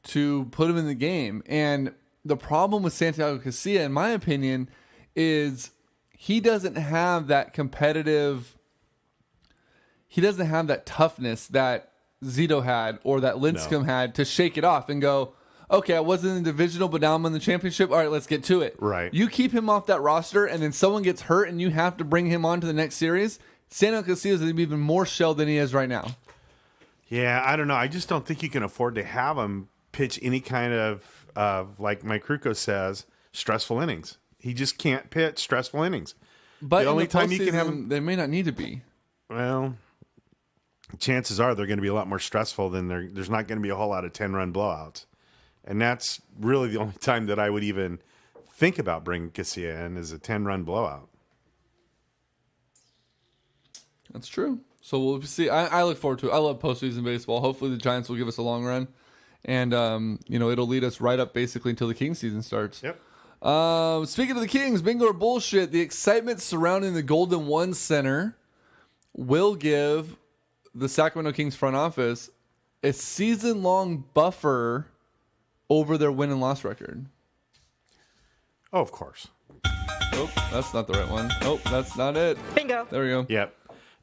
to put him in the game. And the problem with Santiago Casilla, in my opinion, is he doesn't have that toughness that Zito had or that Lincecum had to shake it off and go, okay, I wasn't in the divisional, but now I'm in the championship. All right, let's get to it. Right. You keep him off that roster, and then someone gets hurt, and you have to bring him on to the next series. Santiago Casilla is going to be even more shelled than he is right now. Yeah, I don't know. I just don't think you can afford to have him pitch any kind of like Mike Krukow says, stressful innings. He just can't pitch stressful innings. But the only time you can have him, they may not need to be. Well, chances are they're going to be a lot more stressful than there's not going to be a whole lot of 10-run blowouts. And that's really the only time that I would even think about bringing Casilla in is a 10-run blowout. That's true. So we'll see. I look forward to it. I love postseason baseball. Hopefully the Giants will give us a long run. And, it'll lead us right up basically until the Kings season starts. Yep. Speaking of the Kings, bingo or bullshit, the excitement surrounding the Golden One Center will give the Sacramento Kings front office a season-long buffer over their win and loss record. Oh, of course. Oh, that's not the right one. Oh, that's not it. Bingo. There we go. Yep.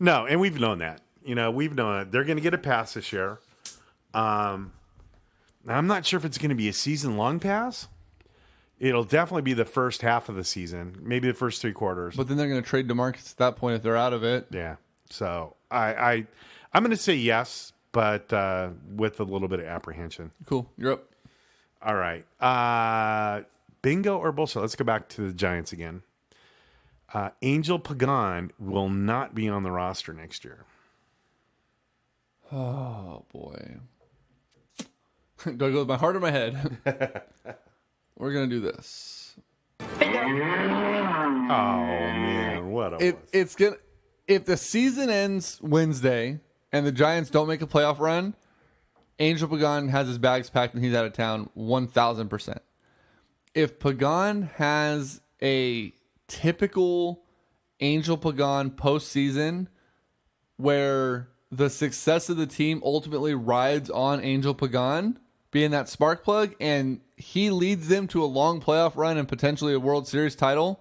No, and we've known that. We've known it. They're going to get a pass this year. Now, I'm not sure if it's going to be a season-long pass. It'll definitely be the first half of the season, maybe the first 3 quarters. But then they're going to trade DeMarcus at that point if they're out of it. Yeah. So I'm going to say yes, but with a little bit of apprehension. Cool. You're up. All right. Bingo or bullshit? Let's go back to the Giants again. Angel Pagan will not be on the roster next year. Oh, boy. Do I go with my heart or my head? We're going to do this. Oh, man. What a It's gonna. If the season ends Wednesday and the Giants don't make a playoff run, Angel Pagan has his bags packed and he's out of town 1,000%. If Pagan has a typical Angel Pagan postseason where the success of the team ultimately rides on Angel Pagan being that spark plug and he leads them to a long playoff run and potentially a World Series title,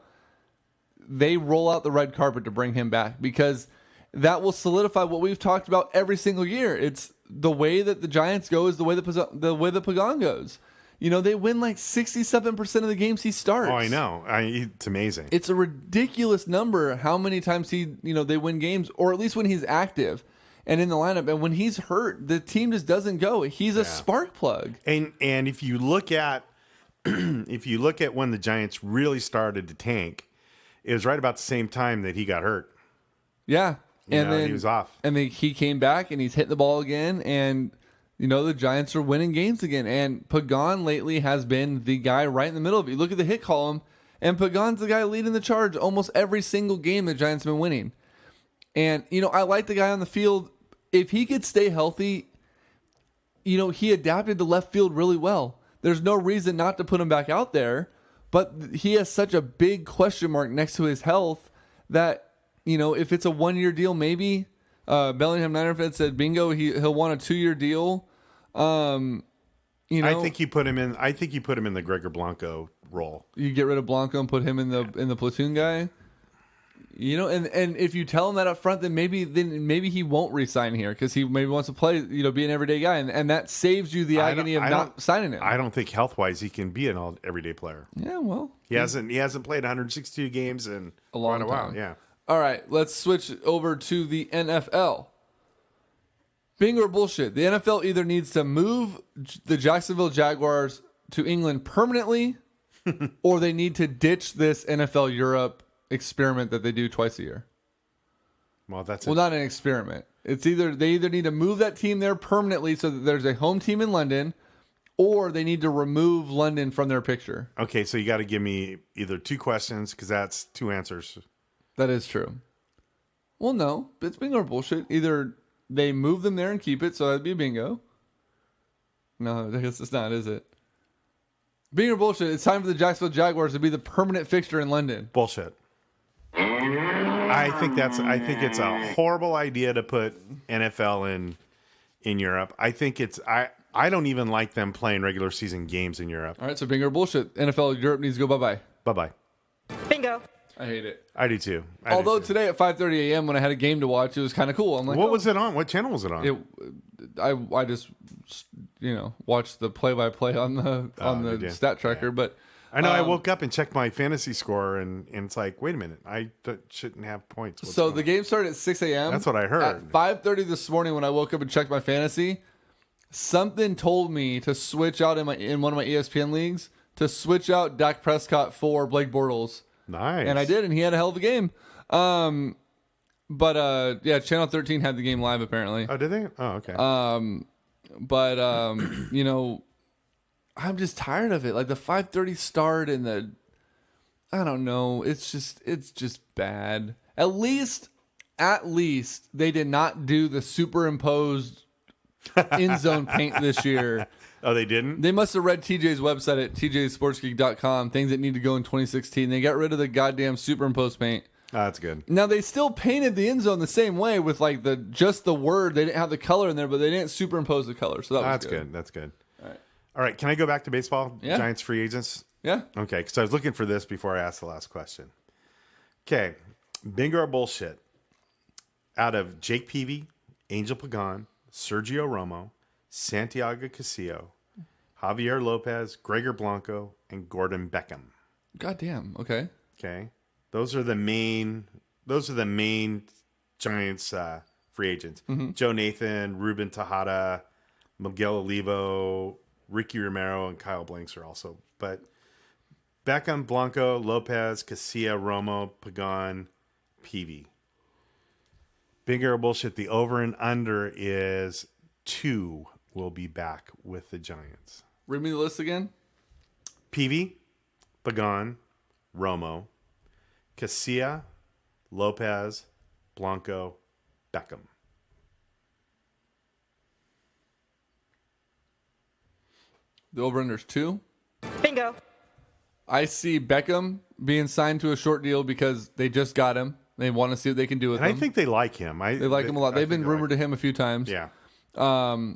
they roll out the red carpet to bring him back because that will solidify what we've talked about every single year. It's the way that the Giants go is the way that Pagan goes. They win like 67% of the games he starts. Oh, I know. It's amazing. It's a ridiculous number how many times they win games, or at least when he's active and in the lineup. And when he's hurt, the team just doesn't go. He's a spark plug. And if you look at when the Giants really started to tank, it was right about the same time that he got hurt. Yeah. And then he was off. And then he came back and he's hitting the ball again. And, the Giants are winning games again. And Pagan lately has been the guy right in the middle of it. You look at the hit column, and Pagan's the guy leading the charge almost every single game the Giants have been winning. And, I like the guy on the field. If he could stay healthy, he adapted to left field really well. There's no reason not to put him back out there. But he has such a big question mark next to his health that, if it's a 1-year deal, maybe Bellingham Ninerfed said, bingo, he'll want a 2-year deal. I think you put him in the Gregor Blanco role. You get rid of Blanco and put him in the platoon guy. You know, and if you tell him that up front, then maybe he won't re-sign here because he maybe wants to play, be an everyday guy, and that saves you the agony of not signing him. I don't think health wise he can be an everyday player. Yeah, well, He hasn't played 162 games in a long quite a while. time. Yeah. All right, let's switch over to the NFL. Bingo or bullshit? The NFL either needs to move the Jacksonville Jaguars to England permanently, or they need to ditch this NFL Europe experiment that they do twice a year. Well, not an experiment. It's either they need to move that team there permanently so that there's a home team in London, or they need to remove London from their picture. Okay, so you got to give me either two questions because that's two answers. That is true. Well, no, it's bingo or bullshit. Either they move them there and keep it, so that'd be a bingo. No, I guess it's not, is it? Bingo or bullshit. It's time for the Jacksonville Jaguars to be the permanent fixture in London. Bullshit. I think it's a horrible idea to put NFL in Europe. I think I don't even like them playing regular season games in Europe. All right, so bingo or bullshit. NFL Europe needs to go bye-bye. Bye-bye. Bingo. I hate it. I do too. Although today at 5:30 a.m. when I had a game to watch, it was kind of cool. I'm like, what was it on? What channel was it on? I just watched the play-by-play on the stat tracker, but I know I woke up and checked my fantasy score, and it's like, wait a minute, I shouldn't have points. So the game started at 6 a.m. That's what I heard. At 5:30 this morning when I woke up and checked my fantasy, something told me to switch out in one of my ESPN leagues to switch out Dak Prescott for Blake Bortles. Nice. And I did, and he had a hell of a game. Channel 13 had the game live apparently. Oh, did they? Oh, okay. I'm just tired of it. Like the 5:30 start and I don't know. It's just bad. At least they did not do the superimposed end zone paint this year. Oh, they didn't? They must have read TJ's website at tjsportsgeek.com, things that need to go in 2016. They got rid of the goddamn superimposed paint. Oh, that's good. Now, they still painted the end zone the same way with like just the word. They didn't have the color in there, but they didn't superimpose the color. So that's good. That's good. All right. Can I go back to baseball? Yeah. Giants free agents? Yeah. Okay, because I was looking for this before I asked the last question. Okay. Bingo or bullshit? Out of Jake Peavy, Angel Pagan, Sergio Romo, Santiago Castillo, Javier Lopez, Gregor Blanco, and Gordon Beckham. Goddamn. Okay. Okay. Those are the main Giants free agents. Mm-hmm. Joe Nathan, Ruben Tejada, Miguel Olivo, Ricky Romero, and Kyle Blanks are also. But Beckham, Blanco, Lopez, Casilla, Romo, Pagan, Peavy. Bingo or bullshit? The over and under is 2 will be back with the Giants. Read me the list again. Peavy, Pagan, Romo, Casilla, Lopez, Blanco, Beckham. The over-under is 2. Bingo. I see Beckham being signed to a short deal because they just got him. They want to see what they can do with And him. I think they like him. They like him a lot. They've been rumored to him a few times. Yeah. I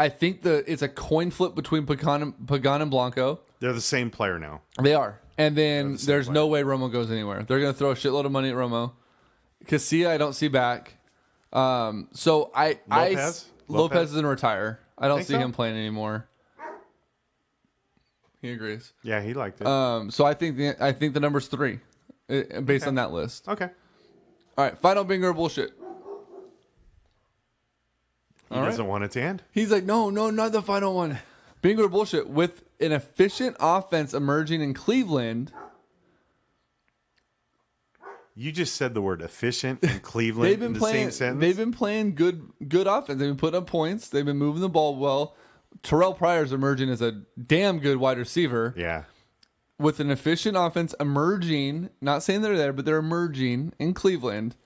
think it's a coin flip between Pagan and Blanco. They're the same player now. They are. And then there's no way Romo goes anywhere. They're going to throw a shitload of money at Romo. Casilla, I don't see back. So Lopez? Lopez is going to retire. I don't Think see so? him playing anymore. He agrees. Yeah, he liked it. So I think the number's 3 based on that list. Okay. All right, final bingo or bullshit. He doesn't want it to end. He's like, no, not the final one. Bingo or bullshit. With an efficient offense emerging in Cleveland. You just said the word efficient in Cleveland They've been in the playing. same sentence. They've been playing good offense. They've been putting up points. They've been moving the ball well. Terrell Pryor's emerging as a damn good wide receiver. Yeah. With an efficient offense emerging, not saying they're there, but they're emerging in Cleveland.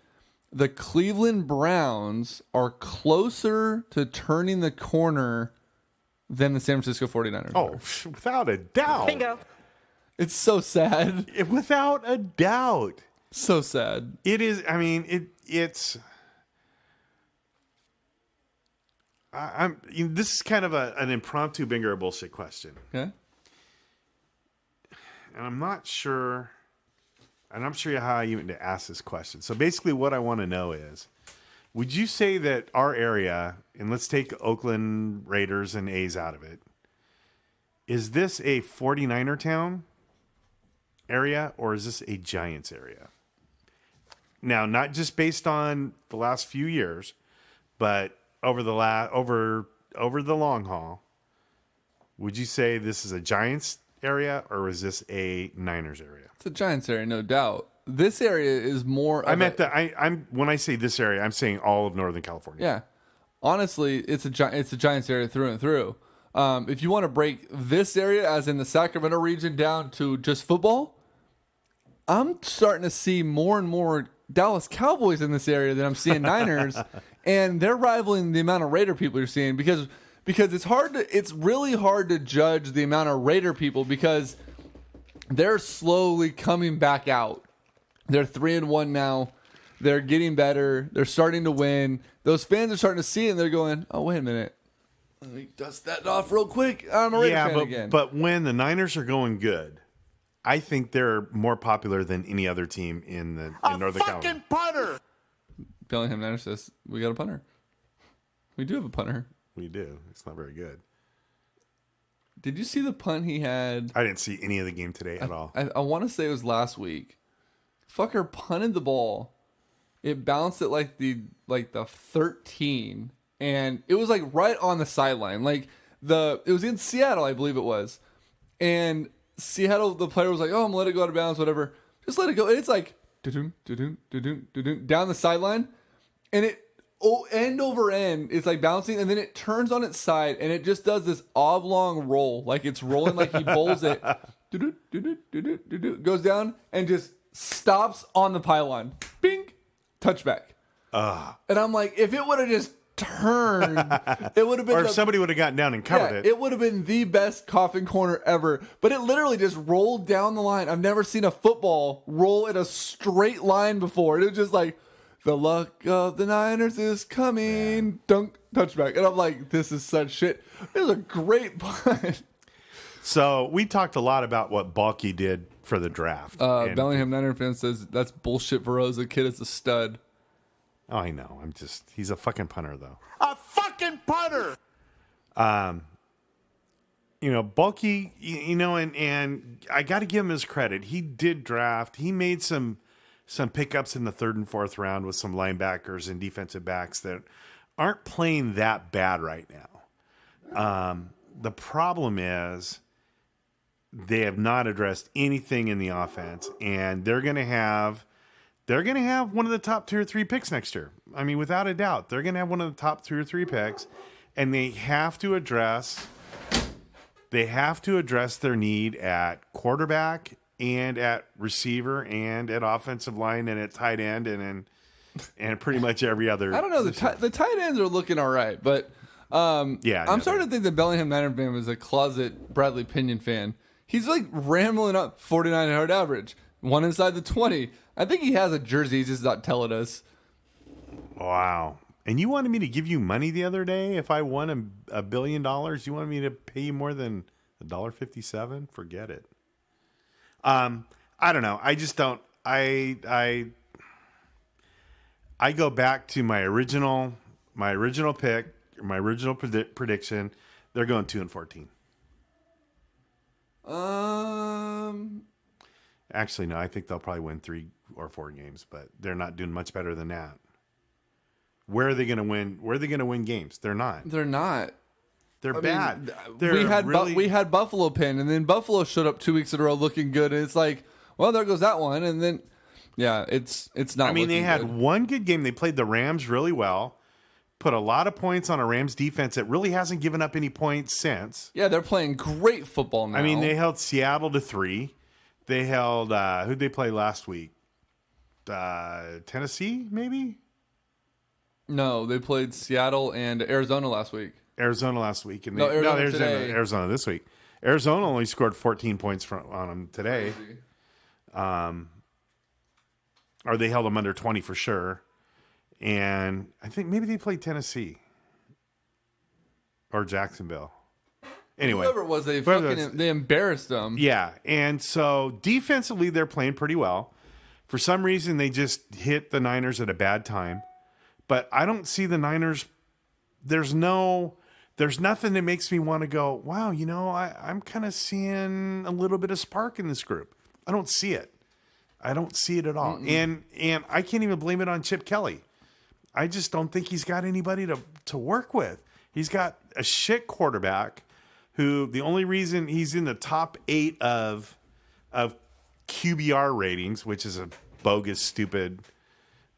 The Cleveland Browns are closer to turning the corner than the San Francisco 49ers. Oh, are. without a doubt. Bingo. It's so sad. Without a doubt. So sad. It is. I mean, it's. This is kind of an impromptu bingo or bullshit question, Okay. and I'm not sure and I'm sure how you even to ask this question. So basically, what I want to know is, would you say that our area, and let's take Oakland Raiders and A's out of it, is this a 49er town area or is this a Giants area? Now, not just based on the last few years, but over the long haul, would you say this is a Giants area or is this a Niners area? It's a Giants area, no doubt. This area is more. I'm when I say this area, I'm saying all of Northern California. Yeah, honestly, it's a Giants area through and through. If you want to break this area, as in the Sacramento region, down to just football, I'm starting to see more and more Dallas Cowboys in this area than I'm seeing Niners, and they're rivaling the amount of Raider people you're seeing because it's really hard to judge the amount of Raider people because they're slowly coming back out. They're 3-1 now. They're getting better. They're starting to win. Those fans are starting to see it, and they're going, "Oh, wait a minute. Let me dust that off real quick. I'm a Raider fan again." But when the Niners are going good, I think they're more popular than any other team in Northern California. Punter. Bellingham Niners says, "We got a punter. We do have a punter." We do. It's not very good. Did you see the punt he had? I didn't see any of the game today at all. I want to say it was last week. Fucker punted the ball. It bounced at like the 13, and it was like right on the sideline. Like it was in Seattle, I believe it was. And Seattle, the player was like, "Oh, I'm gonna let it go out of bounds, whatever. Just let it go." And it's like down the sideline, and it end over end, it's like bouncing, and then it turns on its side, and it just does this oblong roll, like it's rolling like he bowls it. Goes down and just stops on the pylon. Bing, touchback. And I'm like, if it would have just turned, it would have been. Or if somebody would have gotten down and covered it. It would have been the best coffin corner ever. But it literally just rolled down the line. I've never seen a football roll in a straight line before. It was just like, the luck of the Niners is coming. Dunk, touchback. And I'm like, this is such shit. It was a great punt. So we talked a lot about what Balky did for the draft. And- Bellingham Niner fan says, that's bullshit, Veroza. Kid is a stud. Oh, I know. He's a fucking punter, though. A fucking punter. Bulky, and I got to give him his credit. He did draft. He made some pickups in the 3rd and 4th round with some linebackers and defensive backs that aren't playing that bad right now. The problem is they have not addressed anything in the offense, and they're going to have one of the top 2 or 3 picks next year. I mean, without a doubt, they're going to have one of the top 2 or 3 picks, and they have to address their need at quarterback and at receiver and at offensive line and at tight end and pretty much every other. I don't know. The tight ends are looking all right, but I'm starting to think that Bellingham Niner fan is a closet Bradley Pinion fan. He's like rambling up 49-yard average, one inside the 20. I think he has a jersey. He's just not telling us. Wow. And you wanted me to give you money the other day if I won $1 billion? You wanted me to pay you more than $1.57? Forget it. I don't know. I just don't. I go back to my original pick, my original prediction. They're going 2-14. Actually, no. I think they'll probably win 3 or 4 games, but they're not doing much better than that. Where are they going to win? Where are they going to win games? They're not. They're not. They're bad. We had Buffalo pinned, and then Buffalo showed up 2 weeks in a row looking good, and it's like, well, there goes that one, and then, yeah, it's not. I mean, they had good. one good game. They played the Rams really well, put a lot of points on a Rams defense that really hasn't given up any points since. Yeah, they're playing great football now. I mean, they held Seattle to 3. They held who'd they play last week? Tennessee, maybe. No, they played Seattle and Arizona last week. Arizona last week, and Arizona this week. Arizona only scored 14 points on them today. Or they held them under 20 for sure. And I think maybe they played Tennessee or Jacksonville. Anyway, whoever it was, they embarrassed them. Yeah, and so defensively they're playing pretty well. For some reason, they just hit the Niners at a bad time. But I don't see the Niners. There's nothing that makes me want to go, wow, I'm kind of seeing a little bit of spark in this group. I don't see it. I don't see it at all. And I can't even blame it on Chip Kelly. I just don't think he's got anybody to work with. He's got a shit quarterback who the only reason he's in the top 8 of QBR ratings, which is a bogus, stupid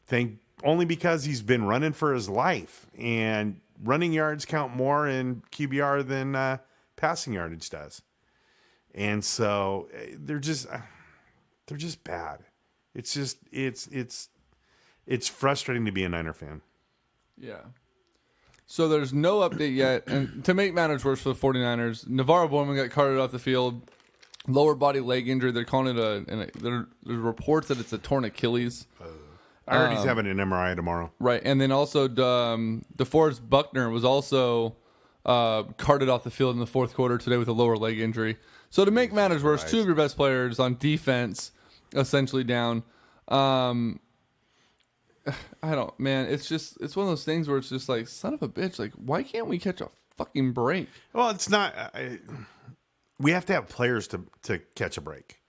thing, only because he's been running for his life. And running yards count more in QBR than passing yardage does. And so they're just bad. It's frustrating to be a Niner fan. Yeah. So there's no update yet. And to make matters worse for the 49ers, Navarro Bowman got carted off the field. Lower body leg injury. They're calling it there's reports that it's a torn Achilles. I heard he's having an MRI tomorrow. Right. And then also DeForest Buckner was also carted off the field in the fourth quarter today with a lower leg injury. So to make matters worse, 2 of your best players on defense essentially down. It's one of those things where it's just like, son of a bitch, like, why can't we catch a fucking break? Well, it's not. We have to have players to catch a break,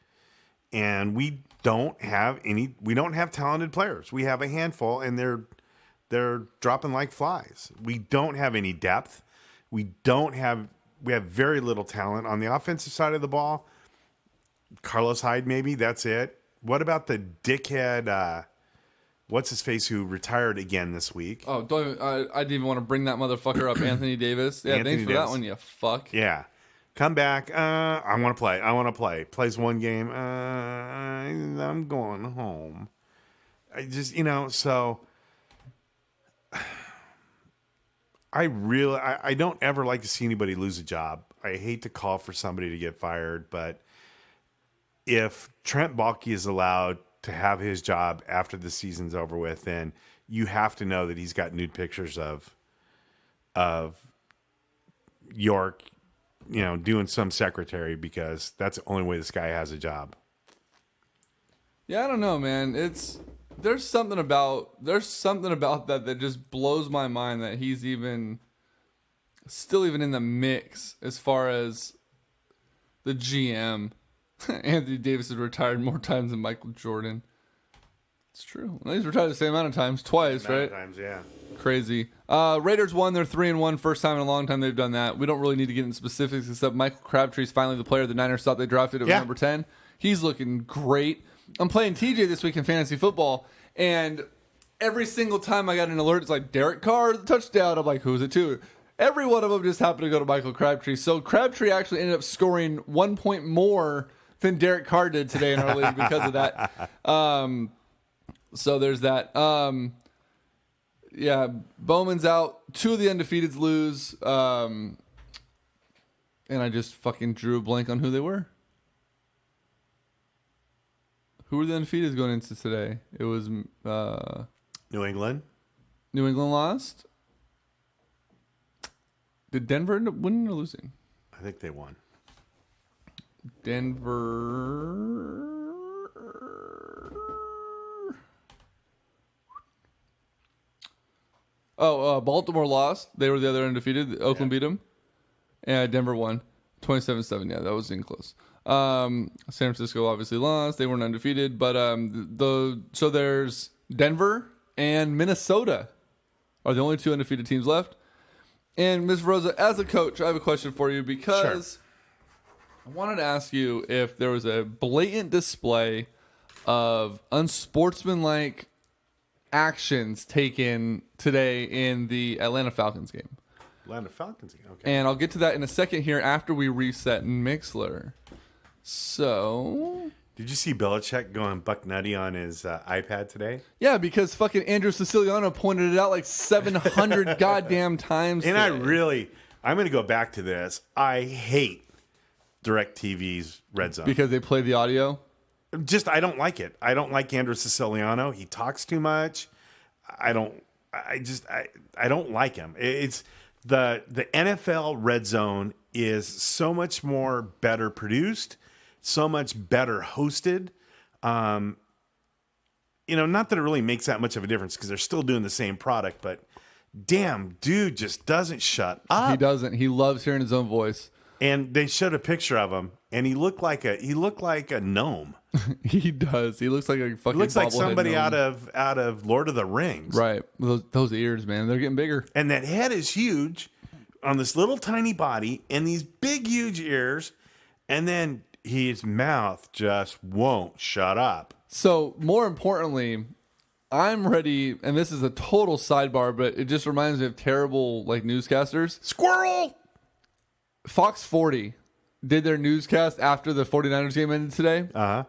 and we don't have any. We don't have talented players. We have a handful, and they're dropping like flies. We don't have any depth. We have very little talent on the offensive side of the ball. Carlos Hyde, maybe that's it. What about the dickhead? What's his face who retired again this week? Oh, I didn't even want to bring that motherfucker up, Anthony Davis. Yeah, Anthony thanks for Davis. that one, you fuck. Yeah. Come back. I want to play. Plays one game. I'm going home. I just, so I don't ever like to see anybody lose a job. I hate to call for somebody to get fired, but if Trent Baalke is allowed to have his job after the season's over with, then you have to know that he's got nude pictures of York, doing some secretary, because that's the only way this guy has a job. Yeah, I don't know, man. There's something about that just blows my mind that he's still even in the mix as far as the GM. Anthony Davis has retired more times than Michael Jordan. It's true. Well, he's retired the same amount of times, twice, right? Times, yeah. Crazy. Raiders won. They're 3-1. First time in a long time they've done that. We don't really need to get into specifics, except Michael Crabtree's finally the player the Niners thought they drafted at number 10. He's looking great. I'm playing TJ this week in fantasy football, and every single time I got an alert, it's like, Derek Carr, touchdown. I'm like, who's it to? Every one of them just happened to go to Michael Crabtree. So Crabtree actually ended up scoring 1 point more than Derek Carr did today in our league because of that. So there's that. Yeah, Bowman's out. 2 of the undefeateds lose. And I just fucking drew a blank on who they were. Who were the undefeateds going into today? It was New England. New England lost. Did Denver end up winning or losing? I think they won. Denver. Baltimore lost. They were the other undefeated. Oakland beat them. And Denver won 27-7. Yeah, that was in close. San Francisco obviously lost. They weren't undefeated. But so there's Denver and Minnesota are the only 2 undefeated teams left. And Ms. Rosa, as a coach, I have a question for you because I wanted to ask you if there was a blatant display of unsportsmanlike actions taken today in the Atlanta Falcons game. Atlanta Falcons game. Okay. And I'll get to that in a second here after we reset Mixler. So, did you see Belichick going buck nutty on his iPad today? yeah, because fucking Andrew Siciliano pointed it out like 700 goddamn times. And today. I'm going to go back to this. I hate DirecTV's Red Zone. Because they play the audio? I don't like it. I don't like Andrew Siciliano. He talks too much. I don't like him. It's the NFL Red Zone is so much more better produced, so much better hosted. not that it really makes that much of a difference because they're still doing the same product, but damn, dude just doesn't shut up. He doesn't. He loves hearing his own voice. And they showed a picture of him, and he looked like a gnome. He does. He looks like a fucking. He looks like bobblehead somebody gnome. out of Lord of the Rings. Right. Those ears, man, they're getting bigger. And that head is huge on this little tiny body and these big, huge ears. And then his mouth just won't shut up. So more importantly, I'm ready, and this is a total sidebar, but it just reminds me of terrible like newscasters. Squirrel! Fox 40 did their newscast after the 49ers game ended today. Uh-huh.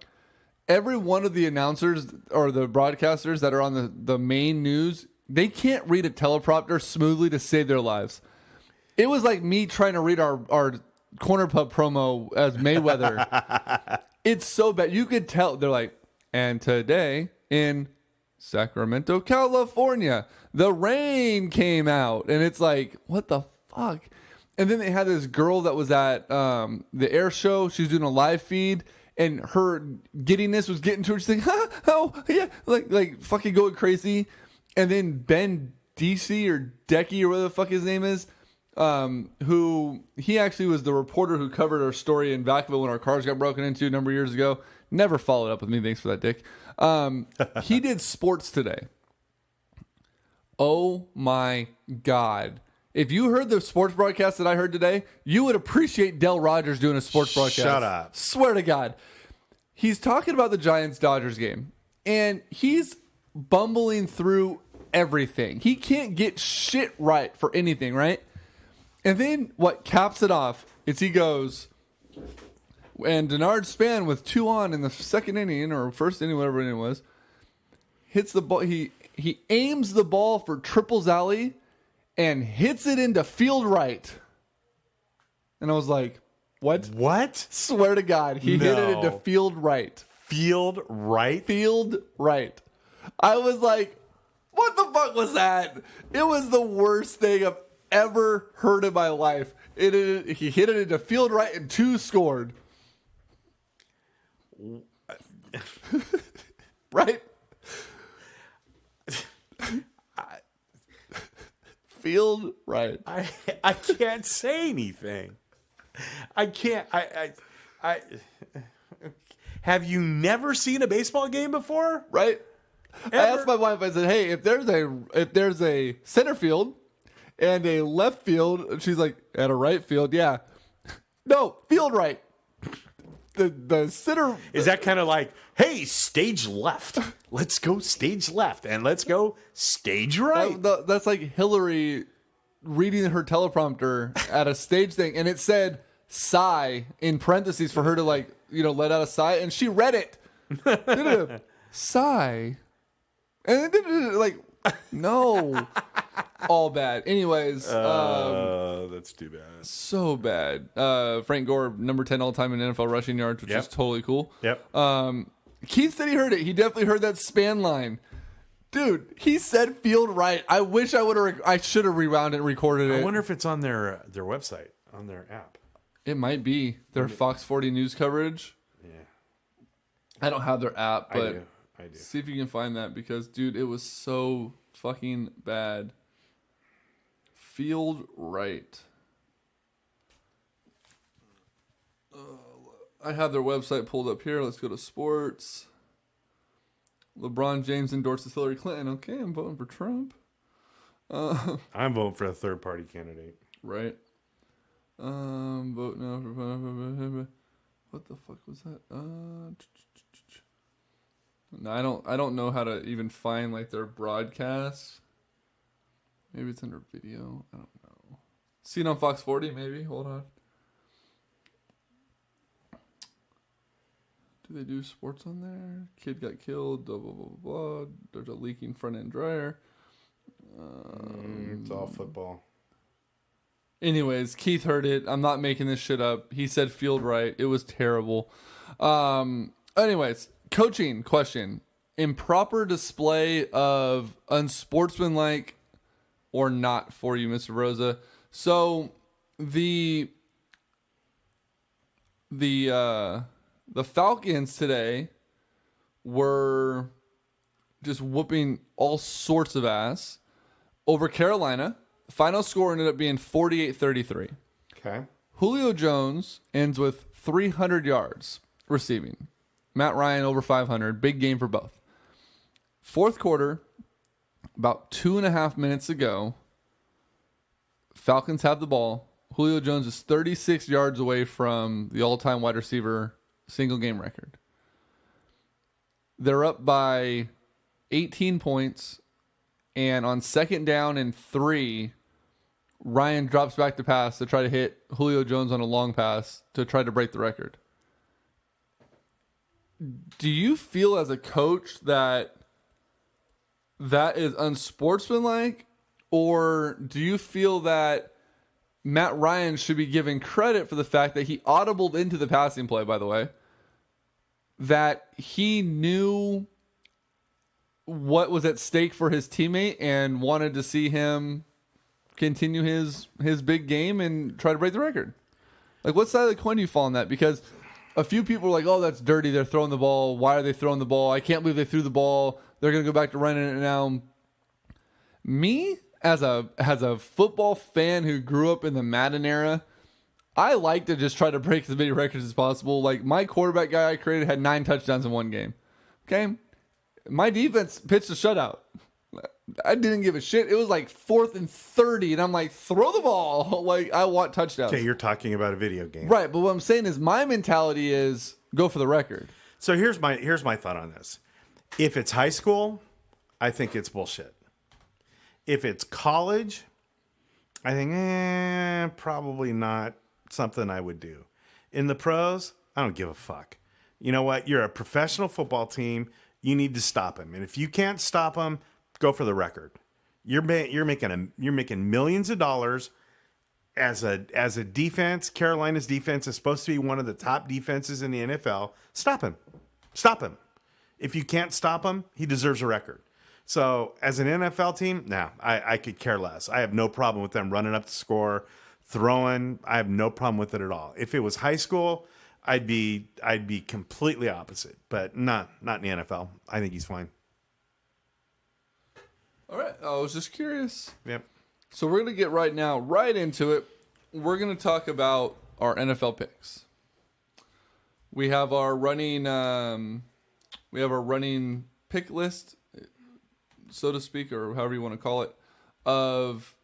Every one of the announcers or the broadcasters that are on the main news, they can't read a teleprompter smoothly to save their lives. It was like me trying to read our Corner Pub promo as Mayweather. It's so bad. You could tell. They're like, and today in Sacramento, California, the rain came out. And it's like, what the fuck? And then they had this girl that was at the air show. She was doing a live feed, and her giddiness was getting to her. She's like, oh, yeah, like fucking going crazy. And then Ben DC or Decky or whatever the fuck his name is, who he actually was the reporter who covered our story in Vacaville when our cars got broken into a number of years ago. Never followed up with me. Thanks for that, Dick. He did sports today. Oh my God. If you heard the sports broadcast that I heard today, you would appreciate Del Rogers doing a sports broadcast. Shut up. Swear to God. He's talking about the Giants-Dodgers game, and he's bumbling through everything. He can't get shit right for anything, right? And then what caps it off is he goes, and Denard Span with 2 on in the second inning or first inning, whatever inning it was, hits the ball. He aims the ball for Triples Alley and hits it into field right. And I was like, what? What? Swear to God, he hit it into field right. Field right? Field right. I was like, what the fuck was that? It was the worst thing I've ever heard in my life. He hit it into field right and 2 scored. Right? Field right. I can't say anything. I can't. I have you never seen a baseball game before? Right? I asked my wife, I said, hey, if there's a center field and a left field, she's like, at a right field, yeah. No, field right. The center is that kind of like, hey, stage left. Let's go stage left and let's go stage right. That's like Hillary reading her teleprompter at a stage thing, and it said sigh in parentheses for her to let out a sigh, and she read it. Sigh. And then no. All bad. Anyways, that's too bad. So bad. Frank Gore, number 10 all time in NFL rushing yards, which is totally cool. Yep. Keith said he heard it. He definitely heard that Span line. Dude, he said field right. I wish I should have rewound it and recorded it. I wonder if it's on their website, on their app. It might be their Fox 40 news coverage. Yeah. I don't have their app, but I do. See if you can find that, because dude, it was so fucking bad. Field right. I have their website pulled up here. Let's go to sports. LeBron James endorses Hillary Clinton. Okay, I'm voting for Trump. I'm voting for a third-party candidate. Right. Vote now for what the fuck was that? No, I don't know how to even find their broadcast. Maybe it's under video. I don't know. See it on Fox 40, maybe. Hold on. Do they do sports on there? Kid got killed. Blah blah blah blah. There's a leaking front end dryer. It's all football. Anyways, Keith heard it. I'm not making this shit up. He said field right. It was terrible. Anyways, coaching question. Improper display of unsportsmanlike or not for you, Mr. Rosa. So the Falcons today were just whooping all sorts of ass over Carolina. Final score ended up being 48-33. Okay. Julio Jones ends with 300 yards receiving. Matt Ryan over 500. Big game for both. Fourth quarter, about 2.5 minutes ago, Falcons have the ball. Julio Jones is 36 yards away from the all-time wide receiver single game record. They're up by 18 points, and on 2nd down and 3, Ryan drops back to pass to try to hit Julio Jones on a long pass to try to break the record. Do you feel as a coach that is unsportsmanlike, or do you feel that Matt Ryan should be given credit for the fact that he audibled into the passing play, by the way, that he knew what was at stake for his teammate and wanted to see him continue his big game and try to break the record? Like, what side of the coin do you fall on that? Because a few people are like, oh, that's dirty. They're throwing the ball. Why are they throwing the ball? I can't believe they threw the ball. They're going to go back to running it now. Me, as a football fan who grew up in the Madden era, I like to just try to break as many records as possible. Like, my quarterback guy I created had 9 touchdowns in one game. Okay? My defense pitched a shutout. I didn't give a shit. It was like 4th and 30, and I'm like, throw the ball. Like, I want touchdowns. Okay, you're talking about a video game. Right, but what I'm saying is my mentality is go for the record. So here's my thought on this. If it's high school, I think it's bullshit. If it's college, I think probably not something I would do. In the pros, I don't give a fuck. You know what? You're a professional football team. You need to stop him. And if you can't stop him, go for the record. You're making millions of dollars as a defense. Carolina's defense is supposed to be one of the top defenses in the NFL. Stop him. Stop him. If you can't stop him, he deserves a record. So as an NFL team, I could care less. I have no problem with them running up the score, throwing. I have no problem with it at all. If it was high school, I'd be completely opposite. But not in the NFL. I think he's fine. All right. I was just curious. Yep. So we're going to get right into it. We're going to talk about our NFL picks. We have our running pick list, so to speak, or however you want to call it, of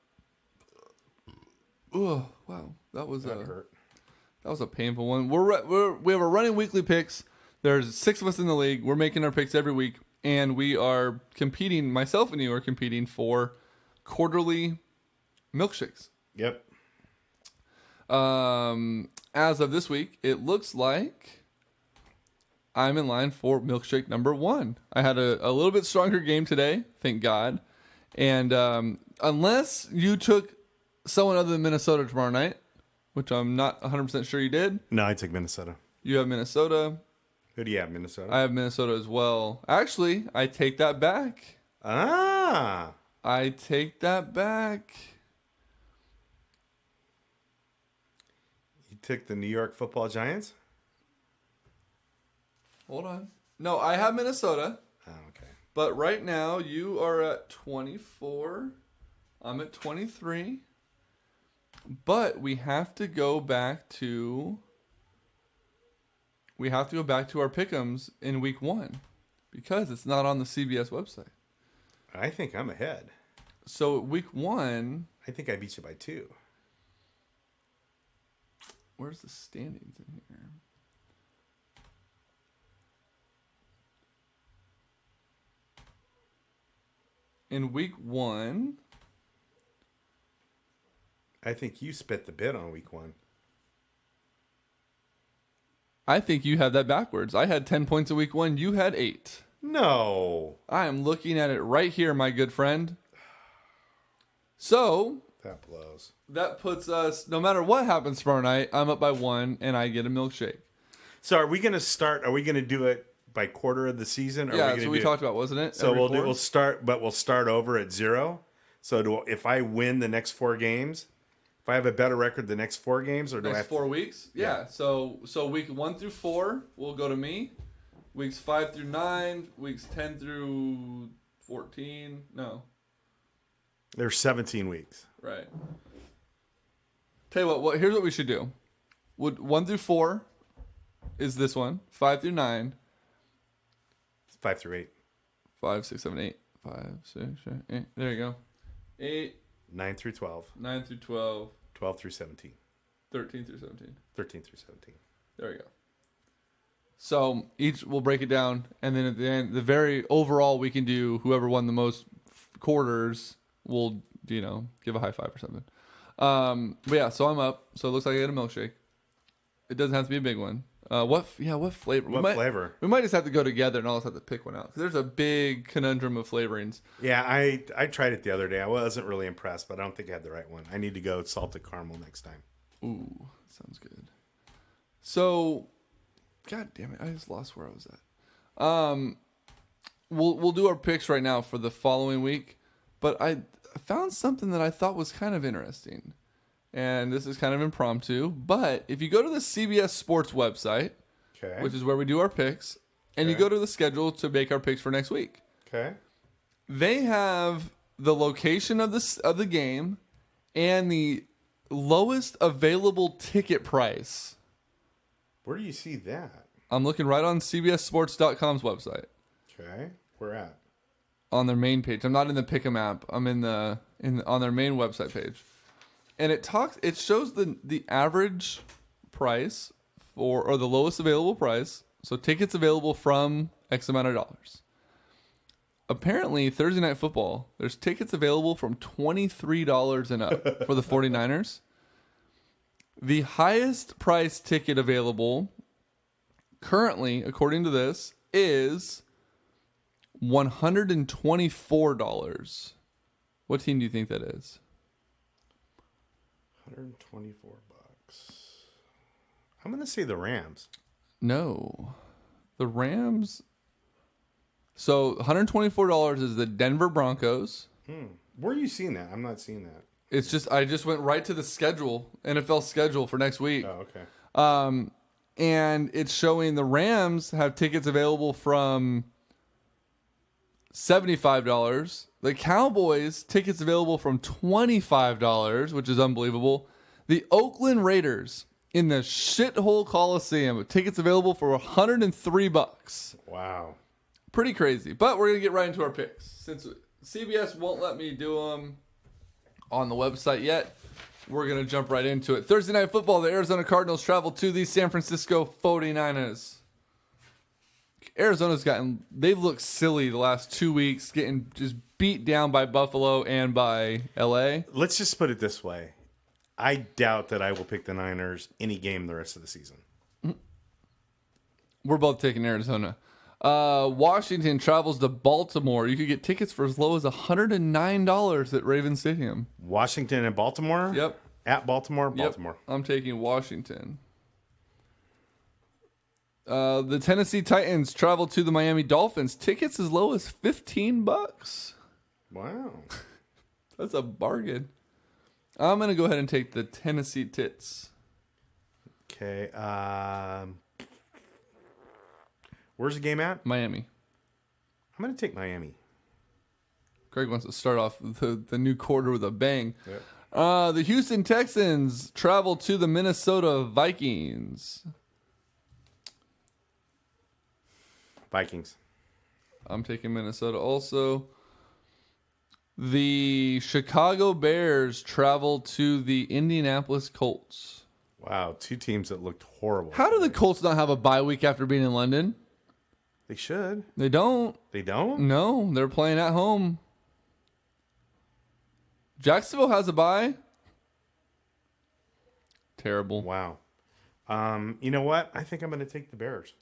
wow, that was a painful one. We have a running weekly picks. There's 6 of us in the league. We're making our picks every week, and we are competing. Myself and you are competing for quarterly milkshakes. Yep. As of this week, it looks like I'm in line for milkshake number 1. I had a little bit stronger game today, thank God. And unless you took someone other than Minnesota tomorrow night, which I'm not 100% sure you did. No, I took Minnesota. You have Minnesota. Who do you have, Minnesota? I have Minnesota as well. Actually, I take that back. I take that back. You took the New York Football Giants? Hold on. No, I have Minnesota. Oh, okay. But right now, you are at 24. I'm at 23. But we have to go back to our pick'ems in week 1 because it's not on the CBS website. I think I'm ahead. So week 1, I think I beat you by 2. where's the standings in here? In week 1, I think you spit the bit on week 1. I think you had that backwards. I had 10 points in week 1. You had 8. No. I am looking at it right here, my good friend. So That blows. that puts us, no matter what happens tomorrow night, I'm up by 1 and I get a milkshake. So are we going to do it by quarter of the season? Or Yeah, are that's what we talked about, wasn't it? So Every we'll four? start over at 0. So if I win the next 4 games, if I have a better record the next 4 games, or do I Next have 4 weeks? Yeah. Yeah. So week 1 through 4 will go to me. weeks 5 through 9, weeks 10 through 14. No, There's 17 weeks. right. Tell you what. Here's what we should do. 1 through 4 is this one. 5 through 9. 5 through 8. 5, 6, 7, 8. 5, 6, 7, 8. There you go. 8, 9 through 12. 9 through 12, 12 through 17. 13 through 17. 13 through 17. There we go. So each we'll break it down, and then at the end, the very overall, we can do whoever won the most quarters. We'll give a high five or something. But yeah, so I'm up. So it looks like I get a milkshake. It doesn't have to be a big one. What flavor? What flavor? We might just have to go together and all of us have to pick one out. 'Cause there's a big conundrum of flavorings. Yeah, I tried it the other day. I wasn't really impressed, but I don't think I had the right one. I need to go salted caramel next time. Ooh, sounds good. So, God damn it, I just lost where I was at. We'll do our picks right now for the following week, but I found something that I thought was kind of interesting. And this is kind of impromptu, but if you go to the CBS Sports website, Okay. which is where we do our picks, and you Okay. go to the schedule to make our picks for next week, Okay. they have the location of the game and the lowest available ticket price. Where do you see that? I'm looking right on CBSSports.com's website Okay. Where at? on their main page. I'm not in the Pick'em app. I'm on their main website page. And it shows the average price or the lowest available price. So tickets available from X amount of dollars. Apparently, Thursday Night Football, there's tickets available from $23 and up for the 49ers. The highest price ticket available currently, according to this, is $124. What team do you think that is? $124. I'm going to say the Rams. No. The Rams. So $124 is the Denver Broncos. Where are you seeing that? I'm not seeing that. It's just I just went right to the schedule, NFL schedule for next week. Oh, okay. And it's showing the Rams have tickets available from $75. The Cowboys tickets available from $25, which is unbelievable. The Oakland Raiders in the shithole Coliseum, tickets available for $103. Wow. Pretty crazy. But we're going to get right into our picks. Since CBS won't let me do them on the website yet, we're going to jump right into it. Thursday Night Football, the Arizona Cardinals travel to the San Francisco 49ers. They've looked silly the last 2 weeks, getting just beat down by Buffalo and by LA. Let's just put it this way. I doubt that I will pick the Niners any game the rest of the season. We're both taking Arizona. Washington travels to Baltimore. You could get tickets for as low as $109 at Raven Stadium. Washington and Baltimore? Yep. At Baltimore? Yep. Baltimore. I'm taking Washington. The Tennessee Titans travel to the Miami Dolphins. Tickets as low as $15. Wow. That's a bargain. I'm going to go ahead and take the Tennessee Tits. Okay. Where's the game at? Miami. I'm going to take Miami. Greg wants to start off the new quarter with a bang. Yep. The Houston Texans travel to the Minnesota Vikings. Vikings. I'm taking Minnesota also. The Chicago Bears travel to the Indianapolis Colts. Wow. Two teams that looked horrible. How do the Colts not have a bye week after being in London? They should. They don't. They don't? No, they're playing at home. Jacksonville has a bye. Terrible. Wow. You know what? I think I'm going to take the Bears.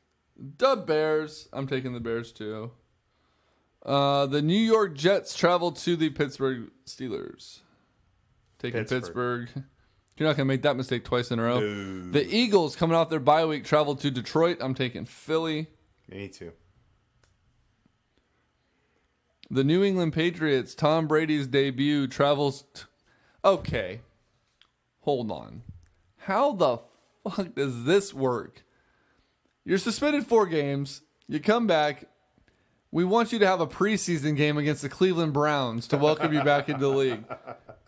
The Bears. I'm taking the Bears too. The New York Jets travel to the Pittsburgh Steelers. Taking Pittsburgh. You're not going to make that mistake twice in a row. No. The Eagles, coming off their bye week, travel to Detroit. I'm taking Philly. Me too. The New England Patriots, Tom Brady's debut, travels... Okay. Hold on. How the fuck does this work? You're suspended 4 games. You come back. We want you to have a preseason game against the Cleveland Browns to welcome you back into the league.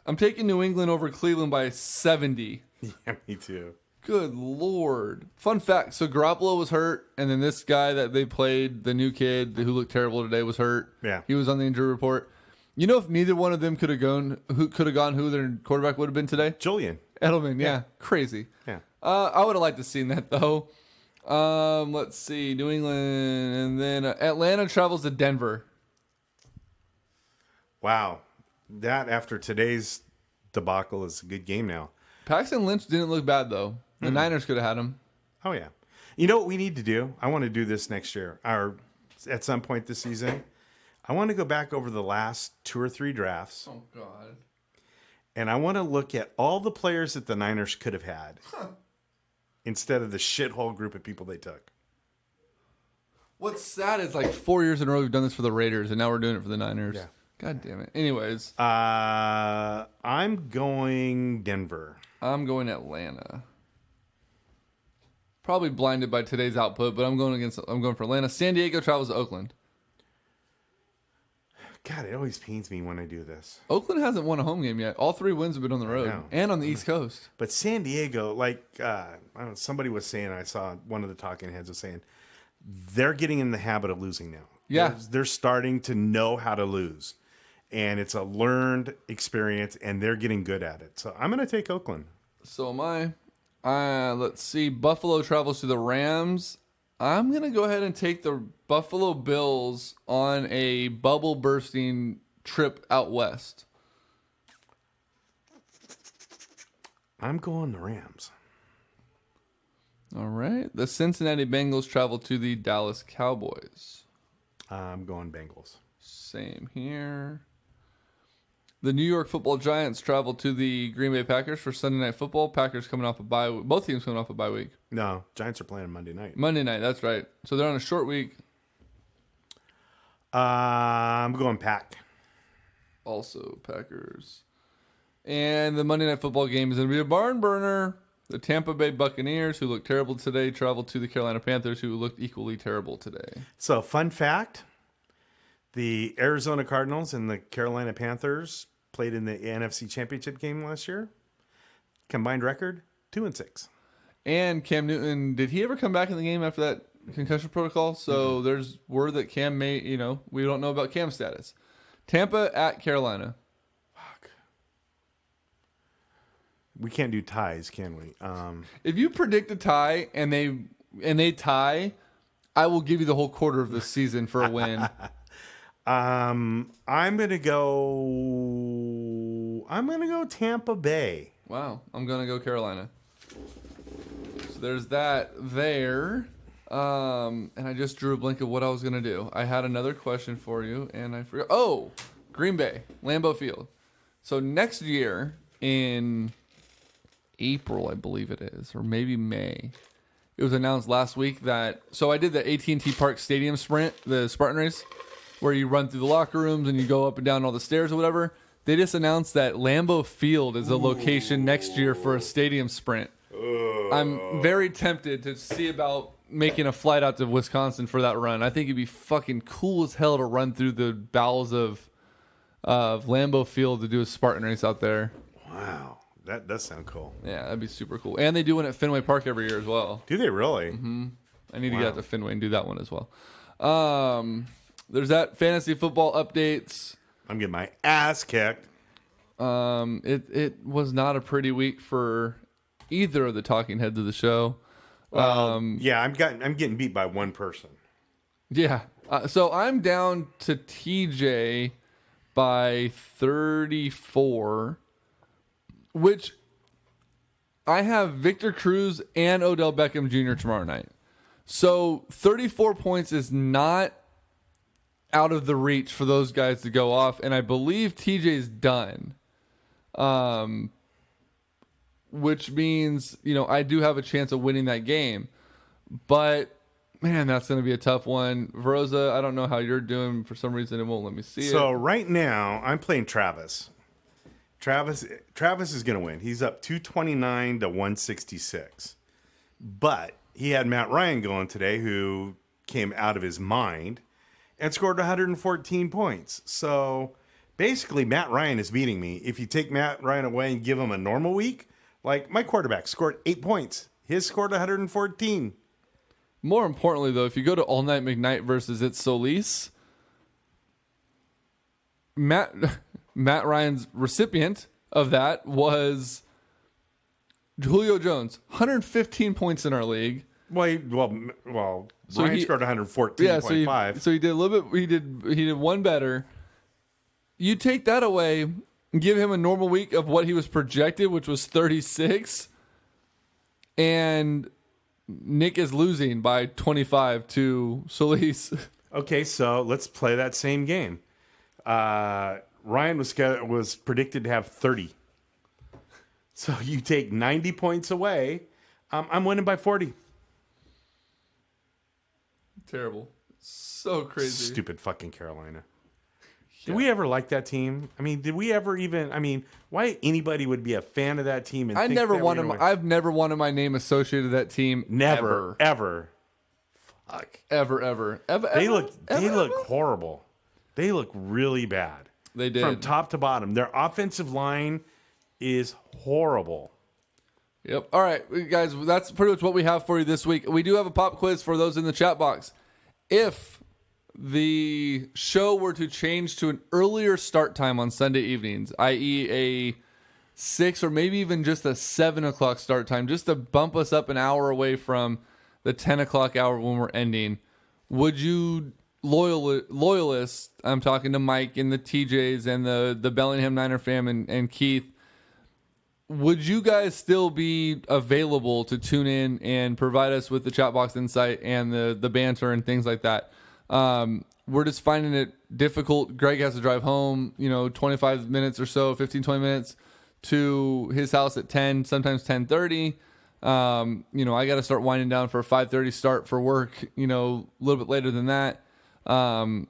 I'm taking New England over Cleveland by 70. Yeah, me too. Good Lord. Fun fact. So Garoppolo was hurt, and then this guy that they played, the new kid who looked terrible today, was hurt. Yeah. He was on the injury report. You know, if neither one of them could have gone, who their quarterback would have been today? Julian. Edelman, yeah. Crazy. Yeah. I would have liked to seen that, though. Let's see. New England, and then Atlanta travels to Denver. Wow. That, after today's debacle, is a good game now. Paxton Lynch didn't look bad, though. The Niners could have had him. Oh, yeah. You know what we need to do? I want to do this next year, or at some point this season. I want to go back over the last 2 or 3 drafts, Oh, God. and I want to look at all the players that the Niners could have had instead of the shithole group of people they took. What's sad is like 4 years in a row we've done this for the Raiders, and now we're doing it for the Niners. Yeah. God damn it. Anyways, I'm going Denver. I'm going Atlanta. Probably blinded by today's output, but I'm going for Atlanta. San Diego travels to Oakland. God, it always pains me when I do this. Oakland hasn't won a home game yet. All 3 wins have been on the road know. and on the East Coast. But San Diego, like I don't know, somebody was saying, I saw one of the talking heads was saying, they're getting in the habit of losing now. Yeah. They're starting to know how to lose. And it's a learned experience, and they're getting good at it. So I'm going to take Oakland. So am I. Let's see. Buffalo travels to the Rams. I'm going to go ahead and take the Buffalo Bills on a bubble bursting trip out west. I'm going the Rams. All right. The Cincinnati Bengals travel to the Dallas Cowboys. I'm going Bengals. Same here. The New York Football Giants travel to the Green Bay Packers for Sunday Night Football. Packers coming off a bye week. Both teams coming off a bye week. No, Giants are playing Monday night. Monday night, that's right. So they're on a short week. I'm going Pack. Also Packers. And the Monday Night Football game is going to be a barn burner. The Tampa Bay Buccaneers, who looked terrible today, travel to the Carolina Panthers, who looked equally terrible today. So, fun fact, the Arizona Cardinals and the Carolina Panthers played in the NFC Championship game last year. Combined record, 2-6. And Cam Newton, did he ever come back in the game after that concussion protocol? So there's word that Cam may, we don't know about Cam's status. Tampa at Carolina. Fuck. We can't do ties, can we? If you predict a tie and they tie, I will give you the whole quarter of this season for a win. I'm gonna go Tampa Bay. Wow, I'm gonna go Carolina. So there's that there. And I just drew a blank of what I was gonna do. I had another question for you, and I forgot. Oh, Green Bay, Lambeau Field. So next year in April, I believe it is, or maybe May. It was announced last week that. So I did the AT&T Park Stadium sprint, the Spartan race, where you run through the locker rooms and you go up and down all the stairs or whatever. They just announced that Lambeau Field is a location next year for a stadium sprint. I'm very tempted to see about making a flight out to Wisconsin for that run. I think it'd be fucking cool as hell to run through the bowels of Lambeau Field to do a Spartan race out there. Wow, that does sound cool. Yeah, that'd be super cool. And they do one at Fenway Park every year as well. Do they really? Mm-hmm. I need to get out to Fenway and do that one as well. There's that fantasy football updates. I'm getting my ass kicked. It was not a pretty week for either of the talking heads of the show. Yeah, I'm getting beat by one person. Yeah. So I'm down to TJ by 34, which I have Victor Cruz and Odell Beckham Jr. tomorrow night. So 34 points is not out of the reach for those guys to go off, and I believe TJ's done. Which means, I do have a chance of winning that game. But, man, that's going to be a tough one. Veroza, I don't know how you're doing. For some reason, it won't let me see it. So right now, I'm playing Travis. Travis is going to win. He's up 229 to 166. But he had Matt Ryan going today, who came out of his mind and scored 114 points. So basically, Matt Ryan is beating me. If you take Matt Ryan away and give him a normal week, like my quarterback scored 8 points. His scored 114. More importantly, though, if you go to All Night McKnight versus It's Solis, Matt Ryan's recipient of that was Julio Jones, 115 points in our league. Well, So Ryan he- scored 114.5. So he did a little bit. He did one better. You take that away, and give him a normal week of what he was projected, which was 36, and Nick is losing by 25 to Solis. Okay, so let's play that same game. Ryan was predicted to have 30. So you take 90 points away. I'm winning by 40. Terrible. So crazy. Stupid fucking Carolina. Did we ever like that team? I mean, did we ever even? I mean, why anybody would be a fan of that team? And I think never that we're wanted. gonna win? I've never wanted my name associated with that team. Never, ever. Fuck. Ever. They look horrible. They look really bad. They did. From top to bottom. Their offensive line is horrible. Yep. All right, guys, that's pretty much what we have for you this week. We do have a pop quiz for those in the chat box. If the show were to change to an earlier start time on Sunday evenings, i.e. a 6 or maybe even just a 7 o'clock start time, just to bump us up an hour away from the 10 o'clock hour when we're ending, would you loyalists, I'm talking to Mike and the TJs and the Bellingham Niner fam and Keith, would you guys still be available to tune in and provide us with the chat box insight and the banter and things like that? We're just finding it difficult. Greg has to drive home, 25 minutes or so, 15, 20 minutes to his house at 10, sometimes 10:30. I got to start winding down for a 5:30 start for work, a little bit later than that. The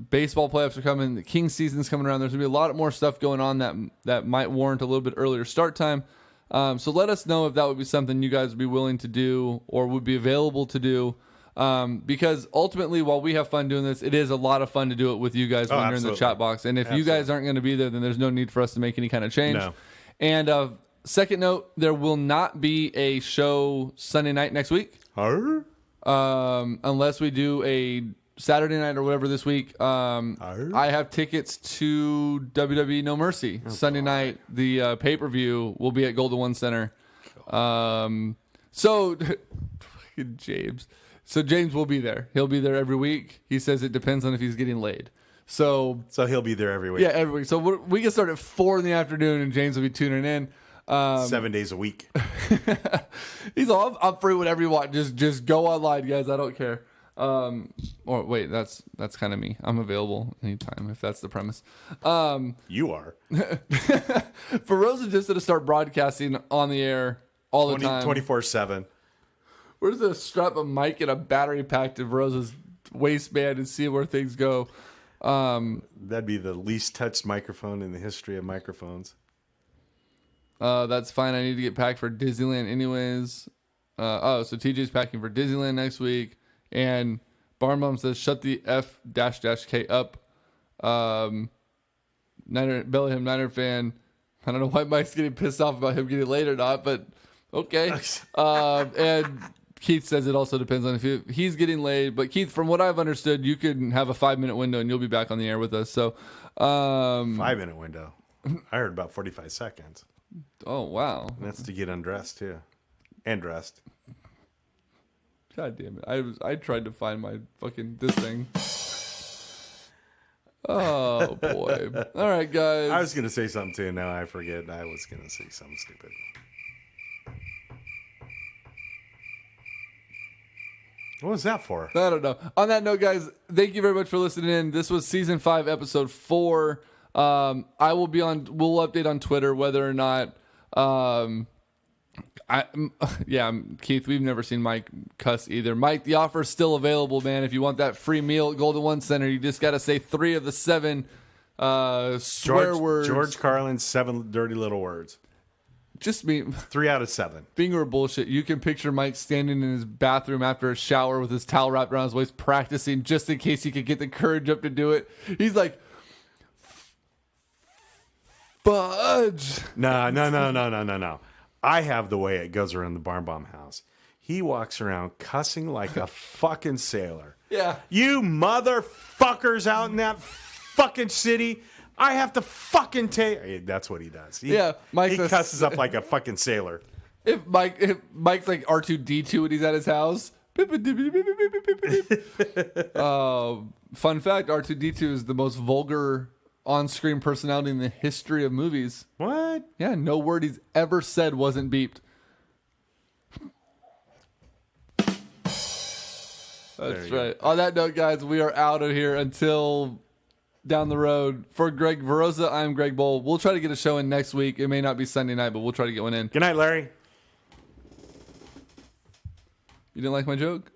baseball playoffs are coming. The Kings season's coming around. There's going to be a lot more stuff going on that might warrant a little bit earlier start time. So let us know if that would be something you guys would be willing to do or would be available to do. Because ultimately, while we have fun doing this, it is a lot of fun to do it with you guys when you're in the absolutely. chat box. And if you guys aren't going to be there, then there's no need for us to make any kind of change. No. And second note, there will not be a show Sunday night next week. Unless we do a Saturday night or whatever this week. I have tickets to WWE No Mercy. Sunday night, the pay-per-view will be at Golden One Center. So James will be there. He'll be there every week. He says it depends on if he's getting laid. So he'll be there every week. yeah, every week. So we can start at 4 in the afternoon, and James will be tuning in. 7 days a week. He's all, I'm free whatever you want. Just go online, guys. I don't care. Or wait, that's kind of me. I'm available anytime if that's the premise. You are. Feroza just going to start broadcasting on the air all the time. 24/7. We're just going to strap a mic and a battery pack to Feroza's waistband and see where things go. That'd be the least touched microphone in the history of microphones. That's fine. I need to get packed for Disneyland anyways. So TJ's packing for Disneyland next week. And Barnum says, shut the F-K up. Bellingham Niner fan. I don't know why Mike's getting pissed off about him getting late or not, but okay. And Keith says it also depends on if he's getting laid. But Keith, from what I've understood, you can have a 5-minute window and you'll be back on the air with us. So, 5-minute window. I heard about 45 seconds. Oh, wow. That's to get undressed too. And dressed. God damn it. I tried to find my fucking this thing. Oh boy. All right, guys. I was going to say something too. Now I forget. I was going to say something stupid. What was that for? I don't know. On that note, guys, thank you very much for listening in. This was season 5, episode 4. We'll update on Twitter whether or not, Keith, we've never seen Mike cuss either. Mike, the offer is still available, man. If you want that free meal at Golden One Center, you just got to say 3 of the 7 swear words. George Carlin's 7 dirty little words. Just me. 3 out of 7. Bingo or bullshit. You can picture Mike standing in his bathroom after a shower with his towel wrapped around his waist, practicing just in case he could get the courage up to do it. He's like, fudge. No. I have the way it goes around the Barn Bomb house. He walks around cussing like a fucking sailor. Yeah. You motherfuckers out in that fucking city. I have to fucking take. That's what he does. He cusses up like a fucking sailor. If Mike's like R2D2 when he's at his house. Fun fact, R2D2 is the most vulgar on-screen personality in the history of movies. What? Yeah, no word he's ever said wasn't beeped. That's right. On that note, guys, we are out of here until down the road. For Greg Verosa, I'm Greg Bowl. We'll try to get a show in next week. It may not be Sunday night, but we'll try to get one in. Good night, Larry. You didn't like my joke?